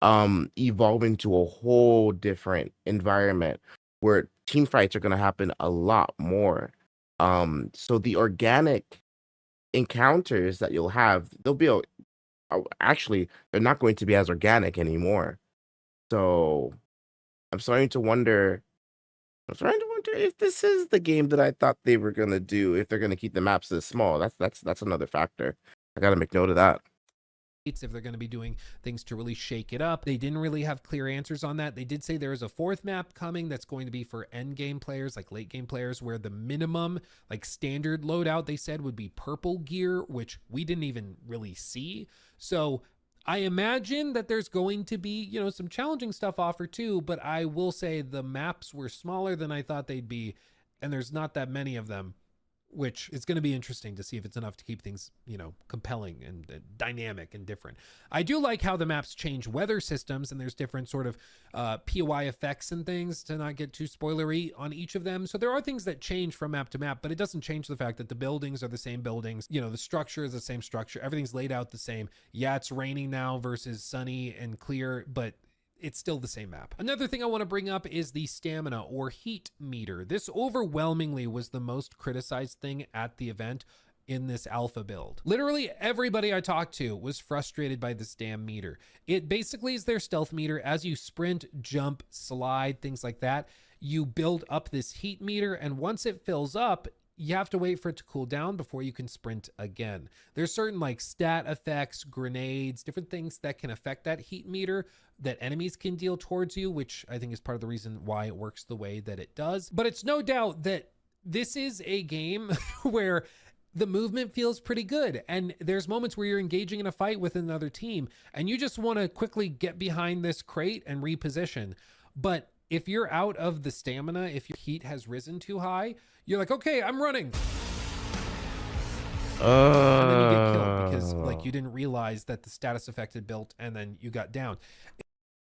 evolve into a whole different environment where team fights are going to happen a lot more. So the organic encounters that you'll have, actually, they're not going to be as organic anymore. So I'm starting to wonder. I'm starting to wonder if this is the game that I thought they were gonna do. If they're gonna keep the maps this small, that's another factor. I gotta make note of that. If they're going to be doing things to really shake it up. They didn't really have clear answers on that. They did say there is a 4th map coming that's going to be for end game players, like late game players, where the minimum, like standard loadout, they said would be purple gear, which we didn't even really see. So I imagine that there's going to be, some challenging stuff offered too, but I will say the maps were smaller than I thought they'd be, and there's not that many of them, which is going to be interesting to see if it's enough to keep things, compelling and dynamic and different. I do like how the maps change weather systems, and there's different sort of POI effects and things, to not get too spoilery on each of them. So there are things that change from map to map, but it doesn't change the fact that the buildings are the same buildings. The structure is the same structure. Everything's laid out the same. Yeah, it's raining now versus sunny and clear, but it's still the same map. Another thing I want to bring up is the stamina or heat meter. This overwhelmingly was the most criticized thing at the event in this alpha build. Literally everybody I talked to was frustrated by this damn meter. It basically is their stealth meter. As you sprint, jump, slide, things like that, you build up this heat meter, and once it fills up, you have to wait for it to cool down before you can sprint again. There's certain like stat effects, grenades, different things that can affect that heat meter that enemies can deal towards you, which I think is part of the reason why it works the way that it does. But it's no doubt that this is a game where the movement feels pretty good, and there's moments where you're engaging in a fight with another team and you just want to quickly get behind this crate and reposition. But if you're out of the stamina, if your heat has risen too high, you're like, okay, I'm running. And then you get killed because like you didn't realize that the status effect had built, and then you got down.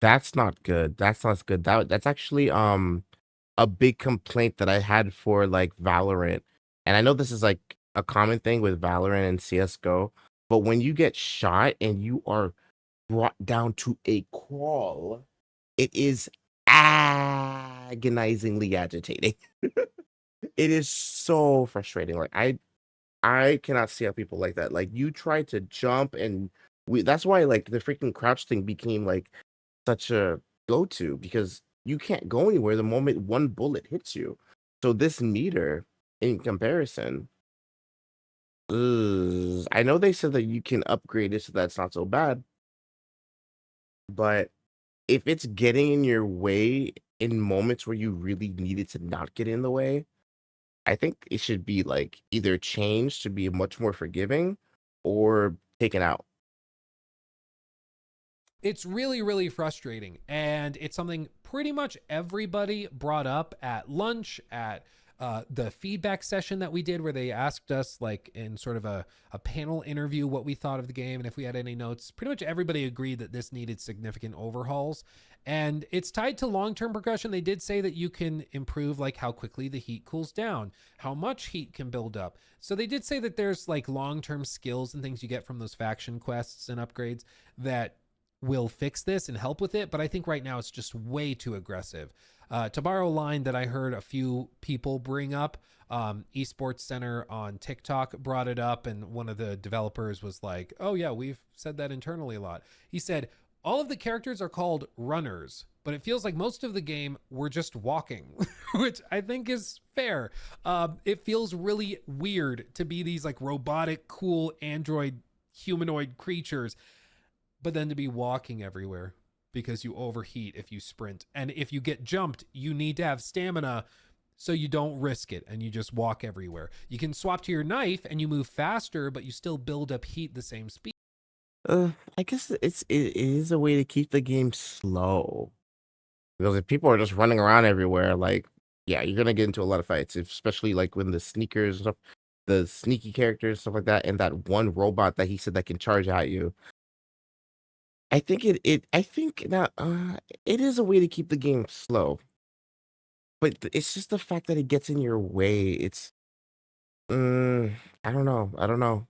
That's not good. That's not good. That's actually a big complaint that I had for like Valorant. And I know this is like a common thing with Valorant and CS:GO, but when you get shot and you are brought down to a crawl, it is agonizingly agitating. It is so frustrating. Like I cannot see how people like that. Like, you try to jump, and that's why like the freaking crouch thing became like such a go-to, because you can't go anywhere the moment one bullet hits you. So this meter in comparison. I know they said that you can upgrade it so that's not so bad, but if it's getting in your way in moments where you really need it to not get in the way, I think it should be like either changed to be much more forgiving or taken out. It's really, really frustrating. And it's something pretty much everybody brought up at lunch, at the feedback session that we did, where they asked us, like, in sort of a panel interview, what we thought of the game and if we had any notes. Pretty much everybody agreed that this needed significant overhauls. And it's tied to long-term progression. They did say that you can improve, like, how quickly the heat cools down, how much heat can build up. So they did say that there's, like, long-term skills and things you get from those faction quests and upgrades that will fix this and help with it, but I think right now it's just way too aggressive. To borrow a line that I heard a few people bring up, Esports Center on TikTok brought it up, and one of the developers was like, oh yeah, we've said that internally a lot. He said, all of the characters are called runners, but it feels like most of the game we're just walking, which I think is fair. It feels really weird to be these like robotic, cool android humanoid creatures, but then to be walking everywhere because you overheat if you sprint. And if you get jumped, you need to have stamina so you don't risk it and you just walk everywhere. You can swap to your knife and you move faster, but you still build up heat the same speed. I guess it is a way to keep the game slow. Because if people are just running around everywhere, like, yeah, you're gonna get into a lot of fights, especially like when the sneakers and stuff, the sneaky characters, stuff like that, and that one robot that he said that can charge at you. I think that it is a way to keep the game slow, but it's just the fact that it gets in your way. It's I don't know. I don't know.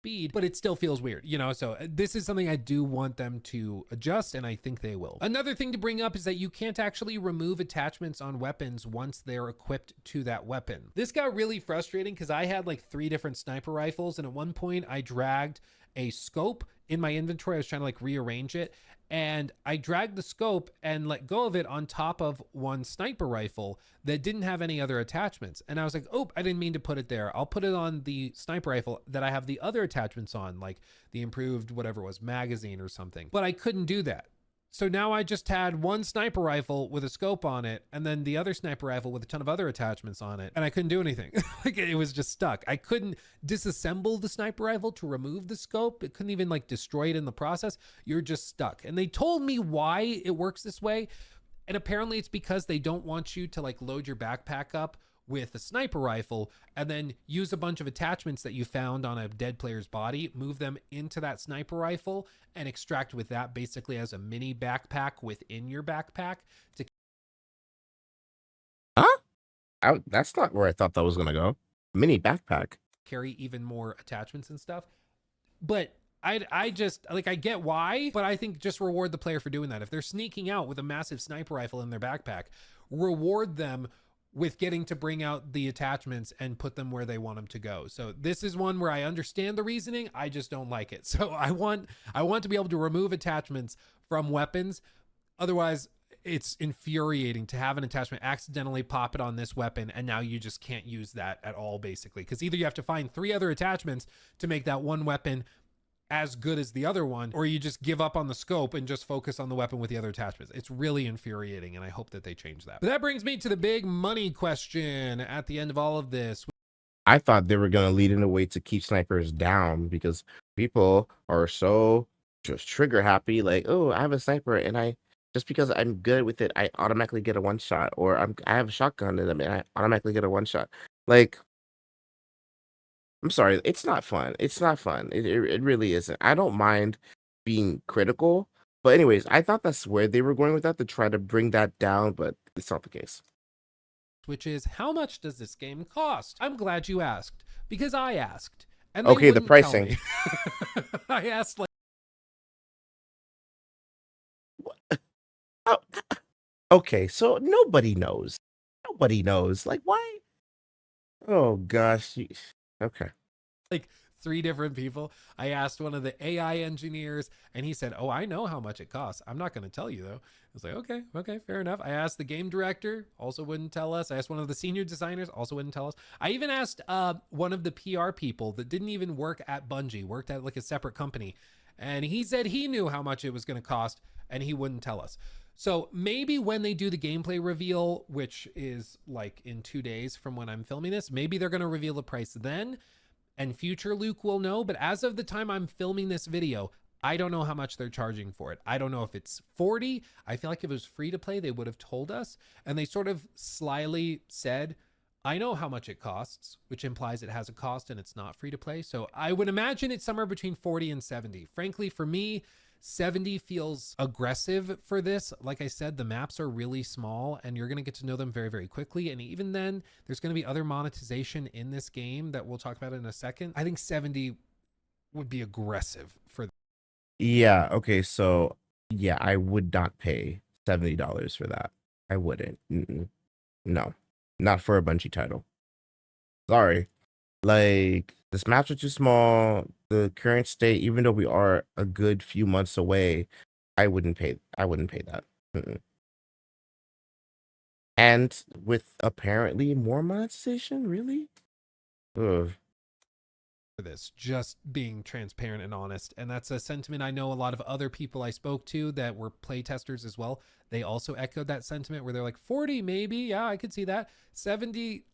Speed, but it still feels weird, you know? So this is something I do want them to adjust, and I think they will. Another thing to bring up is that you can't actually remove attachments on weapons once they're equipped to that weapon. This got really frustrating because I had like 3 different sniper rifles, and at one point I dragged a scope in my inventory. I was trying to like rearrange it, and I dragged the scope and let go of it on top of one sniper rifle that didn't have any other attachments. And I was like, oh, I didn't mean to put it there. I'll put it on the sniper rifle that I have the other attachments on, like the improved whatever it was, magazine or something. But I couldn't do that. So now I just had one sniper rifle with a scope on it, and then the other sniper rifle with a ton of other attachments on it, and I couldn't do anything. Like, it was just stuck. I couldn't disassemble the sniper rifle to remove the scope. It couldn't even like destroy it in the process. You're just stuck. And they told me why it works this way. And apparently it's because they don't want you to like load your backpack up with a sniper rifle and then use a bunch of attachments that you found on a dead player's body, move them into that sniper rifle and extract with that basically as a mini backpack within your backpack to That's not where I thought that was gonna go. Mini backpack. carry even more attachments and stuff. But I just like, I get why, but I think just reward the player for doing that. If they're sneaking out with a massive sniper rifle in their backpack, reward them with getting to bring out the attachments and put them where they want them to go. So this is one where I understand the reasoning. I just don't like it. So I want to be able to remove attachments from weapons. Otherwise, it's infuriating to have an attachment accidentally pop it on this weapon and now you just can't use that at all, basically, because either you have to find 3 other attachments to make that one weapon as good as the other one, or you just give up on the scope and just focus on the weapon with the other attachments. It's really infuriating, and I hope that they change that. But that brings me to the big money question at the end of all of this. I thought they were gonna lead in a way to keep snipers down because people are so just trigger happy, like, oh, I have a sniper and I just because I'm good with it, I automatically get a one shot, or I have a shotgun in them and I automatically get a one shot. Like, I'm sorry, it's not fun. It's not fun. It really isn't. I don't mind being critical, but anyways, I thought that's where they were going with that to try to bring that down, but it's not the case. Which is, how much does this game cost? I'm glad you asked, because I asked, and they Okay, the wouldn't tell pricing. me. I asked like, Oh, okay, so nobody knows. Nobody knows. Like, why? Oh gosh. Okay. like 3 different people. I asked one of the AI engineers, and he said, "Oh, I know how much it costs. I'm not going to tell you though." I was like, okay, fair enough. I asked the game director, also wouldn't tell us. I asked one of the senior designers, also wouldn't tell us. I even asked one of the PR people that didn't even work at Bungie, worked at like a separate company, and he said he knew how much it was going to cost, and he wouldn't tell us. So maybe when they do the gameplay reveal, which is like in 2 days from when I'm filming this, maybe they're going to reveal the price then, and future Luke will know. But as of the time I'm filming this video, I don't know how much they're charging for it. I don't know if it's 40. I feel like if it was free to play, they would have told us. And they sort of slyly said, I know how much it costs, which implies it has a cost and it's not free to play. So I would imagine it's somewhere between 40 and 70. Frankly, for me, 70 feels aggressive for this. Like I said, the maps are really small and you're going to get to know them very, very quickly. And even then, there's going to be other monetization in this game that we'll talk about in a second. I think 70 would be aggressive for them. Yeah, okay, so yeah, I would not pay $70 for that. I wouldn't. No, not for a Bungie title. Sorry. Like, this maps are too small. The current state, even though we are a good few months away, I wouldn't pay that. And with apparently more monetization, really? Ugh. For this, just being transparent and honest. And that's a sentiment I know a lot of other people I spoke to that were playtesters as well. They also echoed that sentiment where they're like 40, maybe. Yeah, I could see that. 70.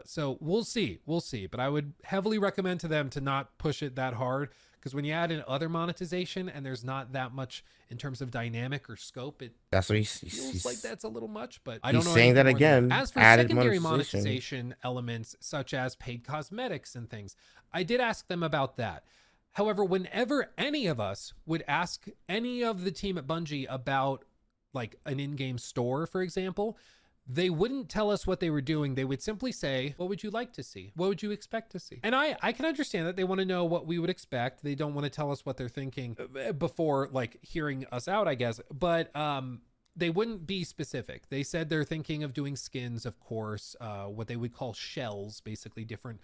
So we'll see. But I would heavily recommend to them to not push it that hard, because when you add in other monetization and there's not that much in terms of dynamic or scope, it That's what feels like that's a little much. But I he's don't know saying anything that more than again. that. As for Added secondary monetization. monetization elements such as paid cosmetics and things, I did ask them about that. However, whenever any of us would ask any of the team at Bungie about like an in-game store, for example, they wouldn't tell us what they were doing. They would simply say, what would you like to see? What would you expect to see? And I can understand that they want to know what we would expect. They don't want to tell us what they're thinking before like hearing us out, I guess. But they wouldn't be specific. They said they're thinking of doing skins, of course, what they would call shells, basically different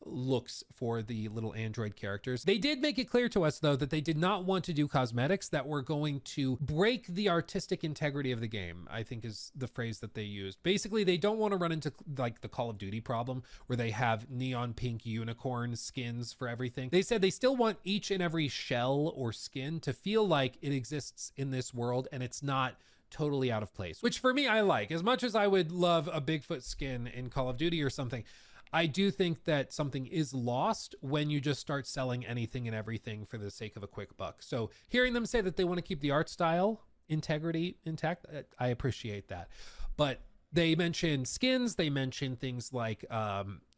looks for the little android characters. They did make it clear to us though that they did not want to do cosmetics that were going to break the artistic integrity of the game, I think is the phrase that they used. Basically, they don't want to run into like the Call of Duty problem where they have neon pink unicorn skins for everything. They said they still want each and every shell or skin to feel like it exists in this world and it's not totally out of place, which for me I like. As much as I would love a Bigfoot skin in Call of Duty or something, I do think that something is lost when you just start selling anything and everything for the sake of a quick buck. So hearing them say that they want to keep the art style integrity intact, I appreciate that. But they mentioned skins. They mentioned things like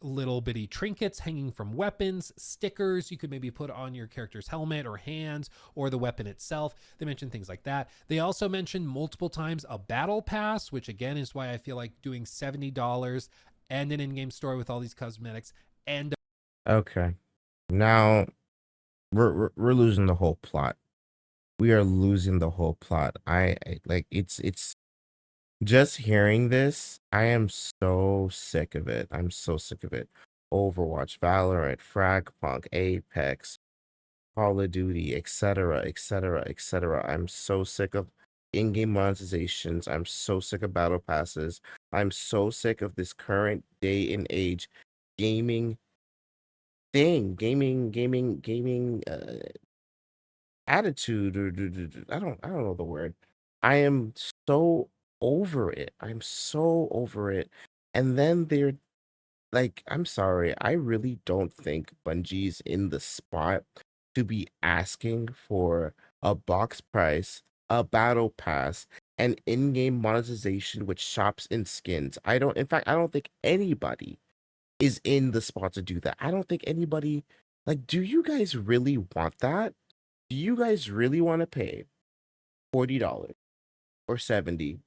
little bitty trinkets hanging from weapons, stickers you could maybe put on your character's helmet or hands or the weapon itself. They mentioned things like that. They also mentioned multiple times a battle pass, which again is why I feel like doing $70 and an in-game store with all these cosmetics and Okay. Now we're losing the whole plot. We are losing the whole plot. I like it's just hearing this, I am so sick of it. I'm so sick of it. Overwatch, Valorant, Fragpunk, Apex, Call of Duty, etc., etc., etc. I'm so sick of in-game monetizations. I'm so sick of battle passes. I'm so sick of this current day and age gaming thing, gaming attitude, or I don't know the word. I am so over it. I'm so over it. And then they're like, I'm sorry, I really don't think Bungie's in the spot to be asking for a box price, a battle pass, and in-game monetization with shops and skins. In fact, I don't think anybody is in the spot to do that. I don't think anybody, like, do you guys really want that? Do you guys really want to pay $40 or 70,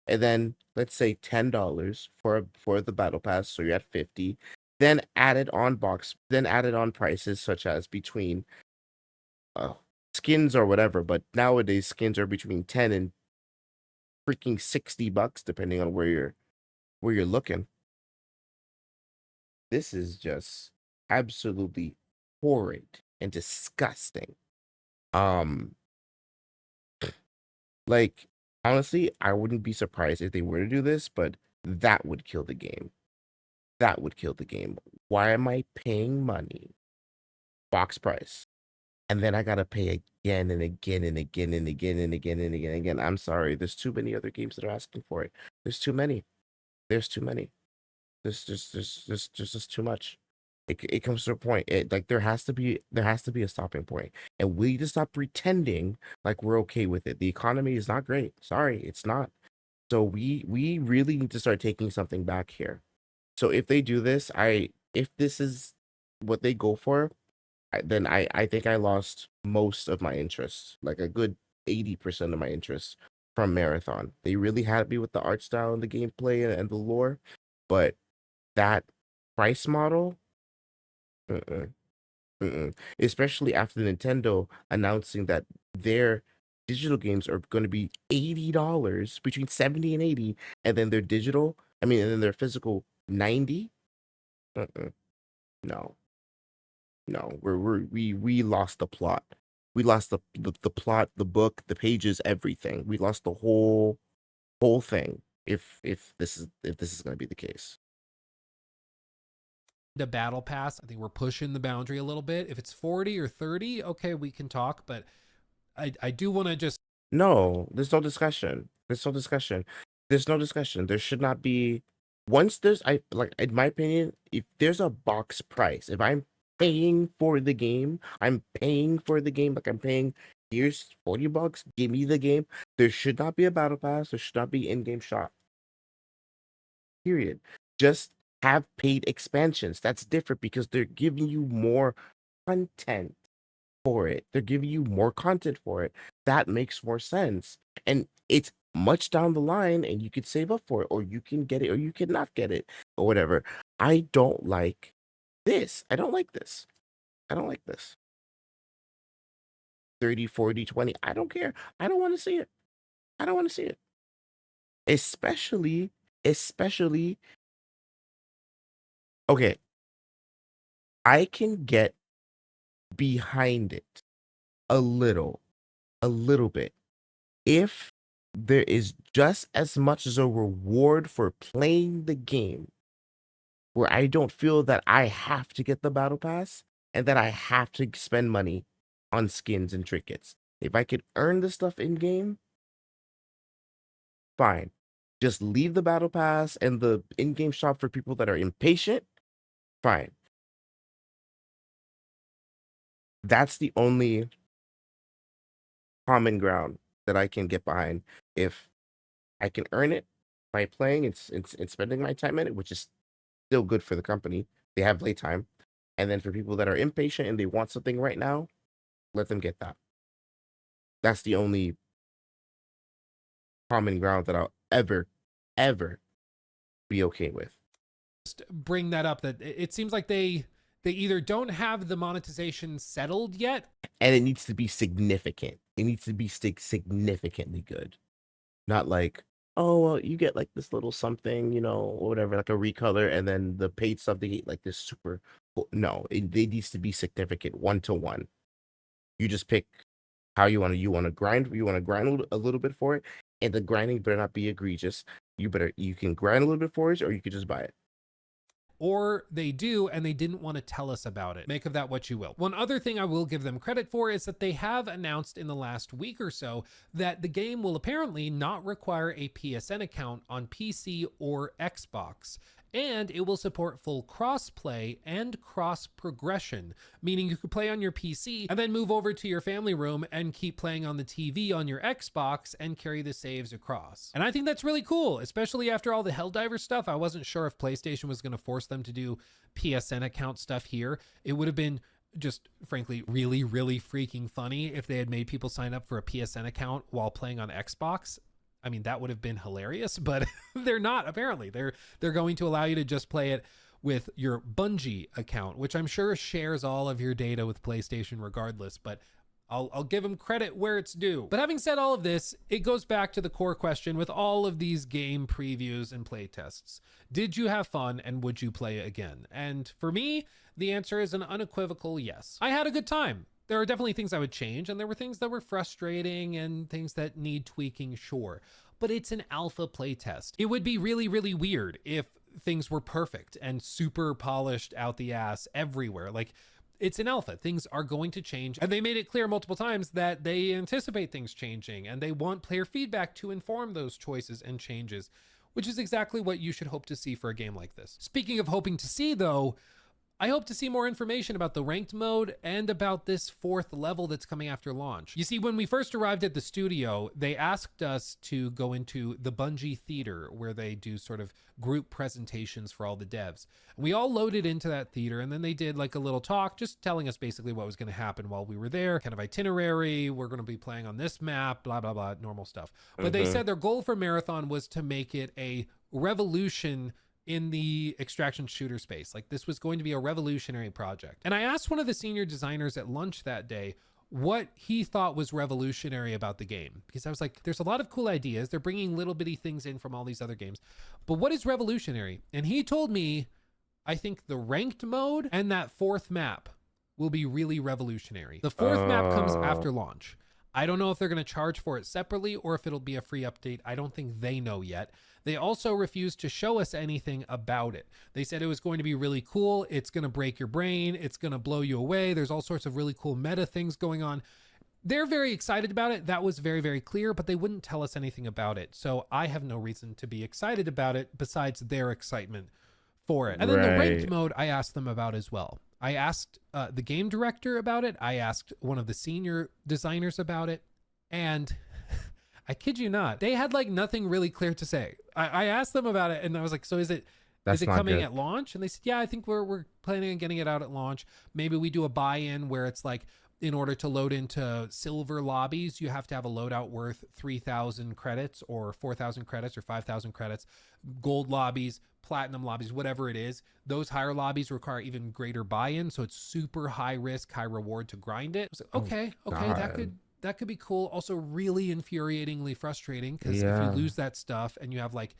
and then let's say $10 for the battle pass, so you're at 50, then added on prices such as between uh, skins or whatever, but nowadays skins are between 10 and freaking $60 depending on where you're looking. This is just absolutely horrid and disgusting. Um, like honestly, I wouldn't be surprised if they were to do this, but that would kill the game. That would kill the game. Why am I paying money, box price, and then I gotta pay again and again and again and again and again and again and again? I'm sorry, there's too many other games that are asking for it. There's too many. There's too many. There's just too much. It comes to a point. Like there has to be a stopping point, and we need to stop pretending like we're okay with it. The economy is not great. Sorry, it's not. So we really need to start taking something back here. So if they do this, if this is what they go for, then I think I lost most of my interest, like a good 80% of my interest from Marathon. They really had me with the art style and the gameplay and the lore, but that price model, uh-uh, uh-uh. Especially after Nintendo announcing that their digital games are going to be $80, between 70 and 80, and then their digital, and then their physical 90. Uh-uh. No, no, we lost the plot. We lost the plot, the book, the pages, everything. We lost the whole thing. If this is going to be the case. The battle pass, I think we're pushing the boundary a little bit. If it's 40 or 30, okay, we can talk, but I do want to just No, there's no discussion. There's no discussion. There's no discussion. There should not be. Once there's, I like, in my opinion, if there's a box price, if I'm paying for the game, I'm paying for the game. Like I'm paying, here's $40. Give me the game. There should not be a battle pass. There should not be in-game shop. Period. Just have paid expansions. That's different because they're giving you more content for it. They're giving you more content for it. That makes more sense. And it's much down the line, and you could save up for it, or you can get it, or you can not get it, or whatever. I don't like this. I don't like this. I don't like this. 30, 40, 20. I don't care. I don't want to see it. I don't want to see it. Especially, okay, I can get behind it a little bit if there is just as much as a reward for playing the game where I don't feel that I have to get the battle pass and that I have to spend money on skins and trinkets. If I could earn the stuff in game, fine. Just leave the battle pass and the in-game shop for people that are impatient. Fine. That's the only common ground that I can get behind. If I can earn it by playing and spending my time in it, which is still good for the company. They have playtime. And then for people that are impatient and they want something right now, let them get that. That's the only common ground that I'll ever be okay with. bring that up, that it seems like they either don't have the monetization settled yet, And it needs to be significant. It needs to be significantly good. Not like, oh, well, you get like this little something, or whatever, like a recolor, and then the paid stuff they get like this super. No, it needs to be significant, 1-to-1. You just pick how you want to grind. You want to grind a little bit for it, and the grinding better not be egregious. You can grind a little bit for it, or you could just buy it. or they do and they didn't want to tell us about it. Make of that what you will. One other thing I will give them credit for is that they have announced in the last week or so that the game will apparently not require a PSN account on PC or Xbox. And it will support full cross-play and cross-progression, meaning you could play on your PC and then move over to your family room and keep playing on the TV on your Xbox and carry the saves across. And I think that's really cool, especially after all the Helldiver stuff. I wasn't sure if PlayStation was going to force them to do PSN account stuff here. It would have been just frankly really freaking funny if they had made people sign up for a PSN account while playing on Xbox. I mean, that would have been hilarious, but they're not, apparently. They're going to allow you to just play it with your Bungie account, which I'm sure shares all of your data with PlayStation regardless. But I'll give them credit where it's due. But having said all of this, it goes back to the core question with all of these game previews and playtests. Did you have fun and would you play again? And for me, the answer is an unequivocal yes. I had a good time. There are definitely things I would change, and there were things that were frustrating and things that need tweaking, sure. But it's an alpha playtest. It would be really, really weird if things were perfect and super polished out the ass everywhere. Like, it's an alpha. Things are going to change. And they made it clear multiple times that they anticipate things changing and they want player feedback to inform those choices and changes, which is exactly what you should hope to see for a game like this. Speaking of hoping to see though, I hope to see more information about the ranked mode and about this 4th level that's coming after launch. You see, when we first arrived at the studio, they asked us to go into the Bungie theater where they do sort of group presentations for all the devs. And we all loaded into that theater, and then they did like a little talk just telling us basically what was going to happen while we were there, kind of itinerary, we're going to be playing on this map, blah, blah, blah, normal stuff. But they said their goal for Marathon was to make it a revolution in the extraction shooter space. Like, this was going to be a revolutionary project. And I asked one of the senior designers at lunch that day what he thought was revolutionary about the game, because I was like, there's a lot of cool ideas. They're bringing little bitty things in from all these other games, but what is revolutionary? And he told me, I think the ranked mode and that 4th map will be really revolutionary. The 4th map comes after launch. I don't know if they're going to charge for it separately or if it'll be a free update. I don't think they know yet. They also refused to show us anything about it. They said it was going to be really cool. It's going to break your brain. It's going to blow you away. There's all sorts of really cool meta things going on. They're very excited about it. That was very, very clear, but they wouldn't tell us anything about it. So I have no reason to be excited about it besides their excitement for it. And then the ranked mode, I asked them about as well. I asked the game director about it. I asked one of the senior designers about it. And I kid you not, they had like nothing really clear to say. I asked them about it and I was like, so is it coming at launch? And they said, yeah, I think we're planning on getting it out at launch. Maybe we do a buy-in where it's like, in order to load into silver lobbies, you have to have a loadout worth 3,000 credits or 4,000 credits or 5,000 credits. Gold lobbies, platinum lobbies, whatever it is, those higher lobbies require even greater buy-in. So it's super high risk, high reward to grind it. I was like, okay, that could be cool. Also really infuriatingly frustrating, because if you lose that stuff and you have like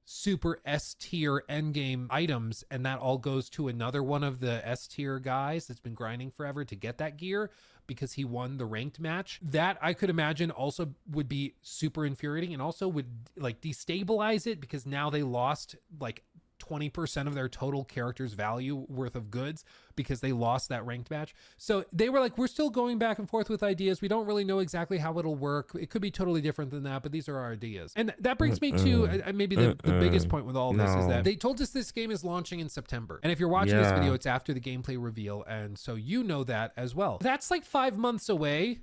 super S tier endgame items and that all goes to another one of the S tier guys that's been grinding forever to get that gear because he won the ranked match, that I could imagine also would be super infuriating and also would like destabilize it, because now they lost like 20% of their total character's value worth of goods because they lost that ranked match. So they were like, we're still going back and forth with ideas. We don't really know exactly how it'll work. It could be totally different than that, but these are our ideas. And that brings me to maybe the biggest point with all of this is that they told us this game is launching in September. And if you're watching this video, it's after the gameplay reveal. And so you know that as well. That's like 5 months away.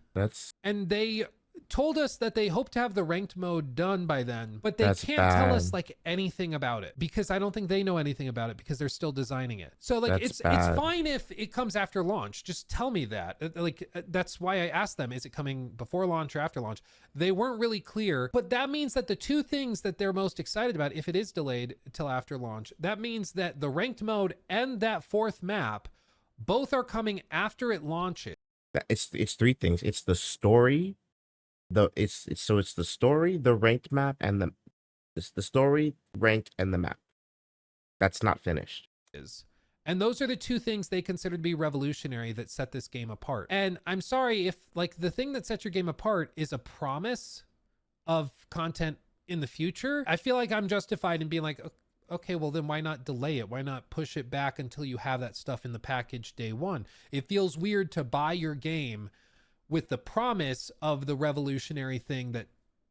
And they told us that they hope to have the ranked mode done by then, but they can't tell us like anything about it, because I don't think they know anything about it because they're still designing it. So like it's fine if it comes after launch. Just tell me that. Like that's why I asked them, is it coming before launch or after launch? They weren't really clear, but that means that the two things that they're most excited about, if it is delayed till after launch, that means that the ranked mode and that 4th map both are coming after it launches. It's 3 things. It's the story. It's the story, the ranked map, and the story, ranked, and the map. That's not finished. And those are the two things they consider to be revolutionary that set this game apart. And I'm sorry if like the thing that sets your game apart is a promise of content in the future. I feel like I'm justified in being like, okay, well then why not delay it? Why not push it back until you have that stuff in the package day one? It feels weird to buy your game with the promise of the revolutionary thing that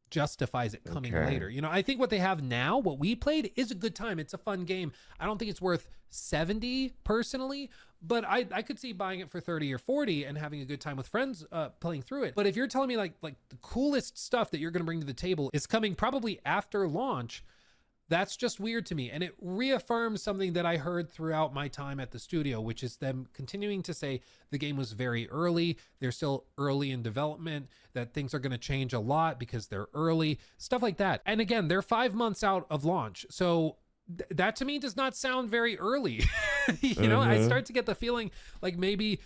justifies it coming later. You know, I think what they have now, what we played, is a good time. It's a fun game. I don't think it's worth 70 personally, but I could see buying it for 30 or 40 and having a good time with friends playing through it. But if you're telling me like the coolest stuff that you're going to bring to the table is coming probably after launch, that's just weird to me. And it reaffirms something that I heard throughout my time at the studio, which is them continuing to say the game was very early. They're still early in development, that things are going to change a lot because they're early, stuff like that. And again, they're 5 months out of launch. So that to me does not sound very early. You know, I start to get the feeling like maybe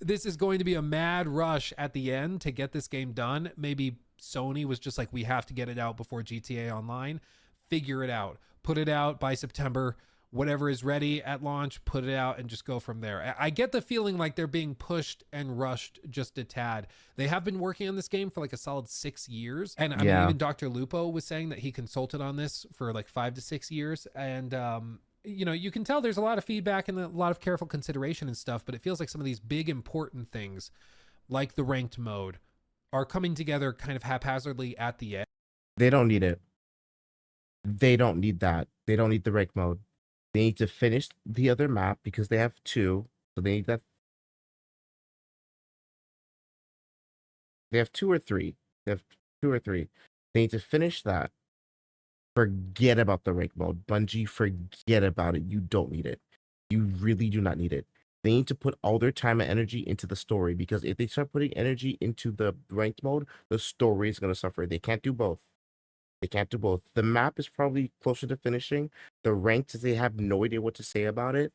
this is going to be a mad rush at the end to get this game done. Maybe Sony was just like, we have to get it out before GTA Online. Figure it out. Put it out by September. Whatever is ready at launch, put it out and just go from there. I get the feeling like they're being pushed and rushed just a tad. They have been working on this game for like a solid 6 years. And I mean, Yeah. even Dr. Lupo was saying that he consulted on this for like 5 to 6 years. And, you know, you can tell there's a lot of feedback and a lot of careful consideration and stuff, but it feels like some of these big important things, like the ranked mode, are coming together kind of haphazardly at the end. They don't need it. They don't need that. They don't need the rank mode. They need to finish the other map because they have 2. So they need that. They have 2 or 3. They have 2 or 3. They need to finish that. Forget about the rank mode. Bungie, forget about it. You don't need it. You really do not need it. They need to put all their time and energy into the story, because if they start putting energy into the ranked mode, the story is going to suffer. They can't do both. They can't do both. The map is probably closer to finishing. The ranked, they have no idea what to say about it.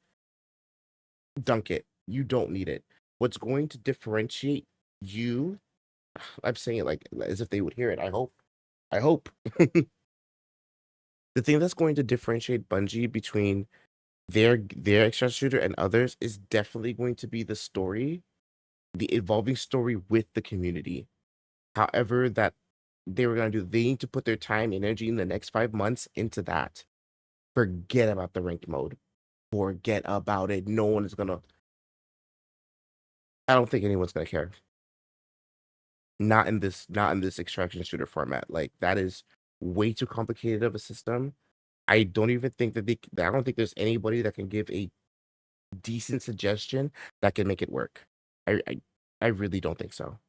Dunk it. You don't need it. What's going to differentiate you? I'm saying it like as if they would hear it. I hope. I hope. The thing that's going to differentiate Bungie between their extra shooter and others is definitely going to be the story, the evolving story with the community. However, that they were going to do, they need to put their time and energy in the next 5 months into that. Forget about the ranked mode. Forget about it. No one is gonna. I don't think anyone's gonna care. Not in this extraction shooter format. Like, that is way too complicated of a system. I don't even think that I don't think there's anybody that can give a decent suggestion that can make it work. I really don't think so.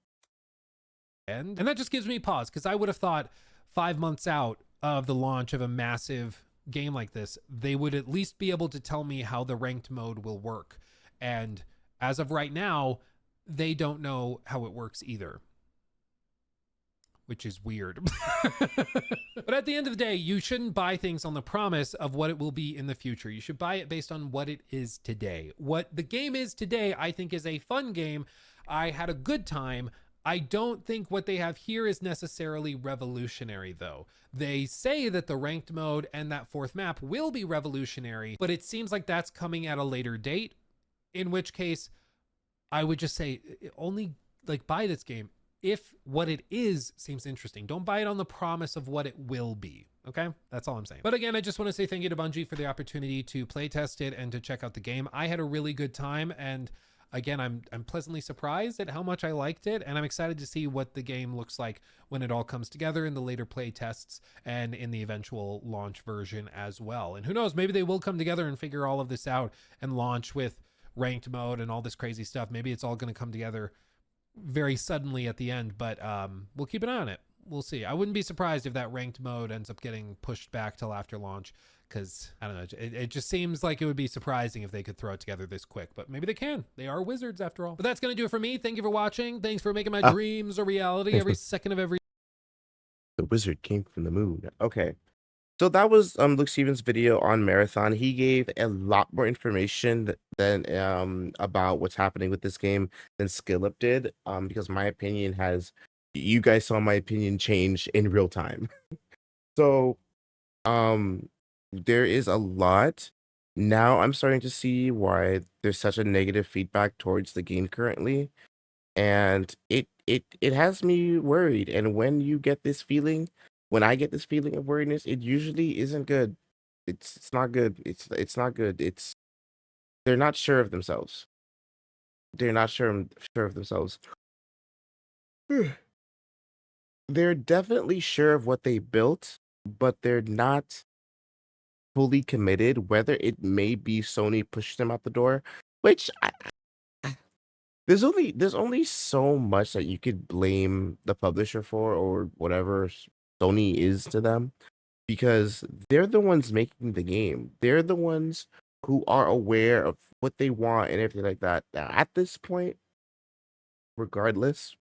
And that just gives me pause, because I would have thought 5 months out of the launch of a massive game like this, they would at least be able to tell me how the ranked mode will work. And as of right now, they don't know how it works either, which is weird. But at the end of the day, you shouldn't buy things on the promise of what it will be in the future. You should buy it based on what it is today. What the game is today, I think, is a fun game. I had a good time. I don't think what they have here is necessarily revolutionary, though. They say that the ranked mode and that 4th map will be revolutionary, but it seems like that's coming at a later date, in which case I would just say only like buy this game if what it is seems interesting. Don't buy it on the promise of what it will be. Okay, that's all I'm saying. But again, I just want to say thank you to Bungie for the opportunity to play test it and to check out the game. I had a really good time, and again, I'm pleasantly surprised at how much I liked it, and I'm excited to see what the game looks like when it all comes together in the later play tests and in the eventual launch version as well. And who knows, maybe they will come together and figure all of this out and launch with ranked mode and all this crazy stuff. Maybe it's all going to come together very suddenly at the end, but we'll keep an eye on it. We'll see. I wouldn't be surprised if that ranked mode ends up getting pushed back till after launch, because I don't know, it just seems like it would be surprising if they could throw it together this quick, but maybe they can. They are wizards after all. But that's gonna do it for me. Thank you for watching. Thanks for making my dreams a reality every second of every. The wizard came from the moon. Okay. So that was Luke Stevens' video on Marathon. He gave a lot more information than about what's happening with this game than Skillup did. Because my opinion you guys saw my opinion change in real time. So there is a lot. Now I'm starting to see why there's such a negative feedback towards the game currently, and it has me worried. And when you get this feeling, when I get this feeling of worriedness, it usually isn't good. It's not good. It's not good. They're not sure of themselves. They're not sure of themselves. They're definitely sure of what they built, but they're not fully committed. Whether it may be Sony pushed them out the door, which there's only so much that you could blame the publisher for, or whatever Sony is to them, because they're the ones making the game. They're the ones who are aware of what they want and everything like that. Now, at this point, regardless,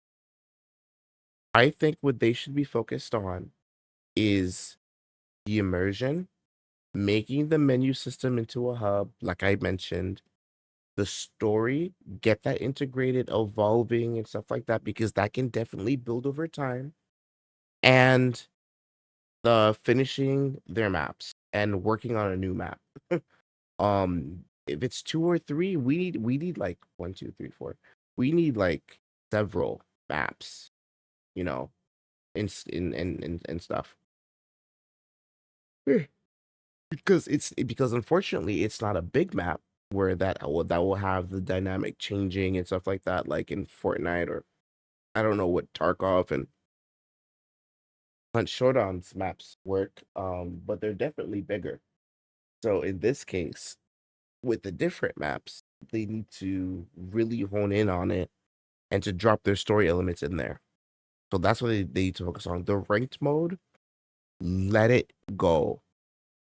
I think what they should be focused on is the immersion, making the menu system into a hub, like I mentioned, the story, get that integrated, evolving and stuff like that, because that can definitely build over time. And the finishing their maps and working on a new map. If it's 2 or 3, we need like 1, 2, 3, 4. We need like several maps, you know, in stuff. Because unfortunately it's not a big map where that will have the dynamic changing and stuff like that, like in Fortnite, or I don't know what Tarkov and Hunt Showdown's maps work, but they're definitely bigger. So in this case, with the different maps, they need to really hone in on it and to drop their story elements in there. So that's what they need to focus on. The ranked mode, let it go.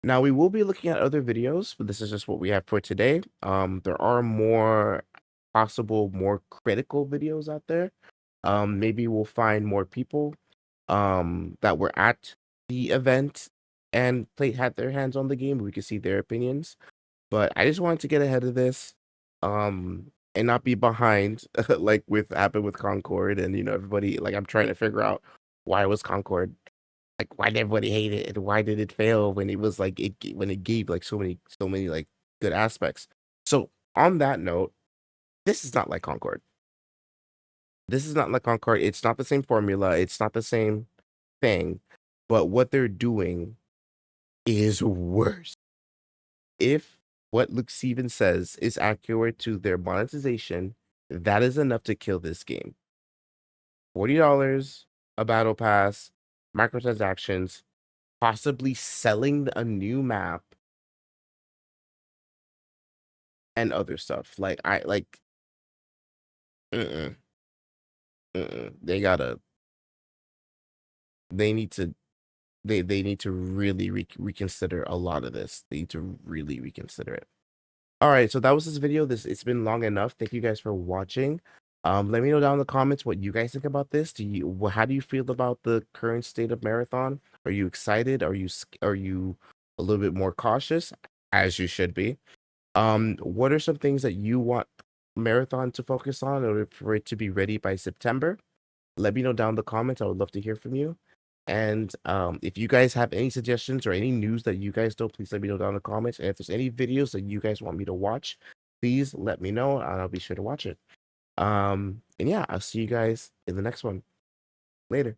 Now we will be looking at other videos, but this is just what we have for today. There are more more critical videos out there. Maybe we'll find more people that were at the event and had their hands on the game. We can see their opinions. But I just wanted to get ahead of this, and not be behind, like happened with Concord, and everybody, like, I'm trying to figure out why was Concord, like, why did everybody hate it, and why did it fail when it was like when it gave like so many like good aspects. So on that note, this is not like Concord. This is not like Concord. It's not the same formula. It's not the same thing. But what they're doing is worse. If what Luke Stevens says is accurate to their monetization, that is enough to kill this game. $40, a battle pass, microtransactions, possibly selling a new map, and other stuff. Like, mm-mm, mm-mm. They need to they need to really reconsider a lot of this. They need to really reconsider it. All right, so that was this video. It's been long enough. Thank you guys for watching. Let me know down in the comments what you guys think about this. How do you feel about the current state of Marathon? Are you excited? Are you a little bit more cautious, as you should be? What are some things that you want Marathon to focus on in order for it to be ready by September? Let me know down in the comments. I would love to hear from you. And if you guys have any suggestions or any news that you guys know, please let me know down in the comments. And if there's any videos that you guys want me to watch, please let me know, and I'll be sure to watch it. And yeah, I'll see you guys in the next one. Later.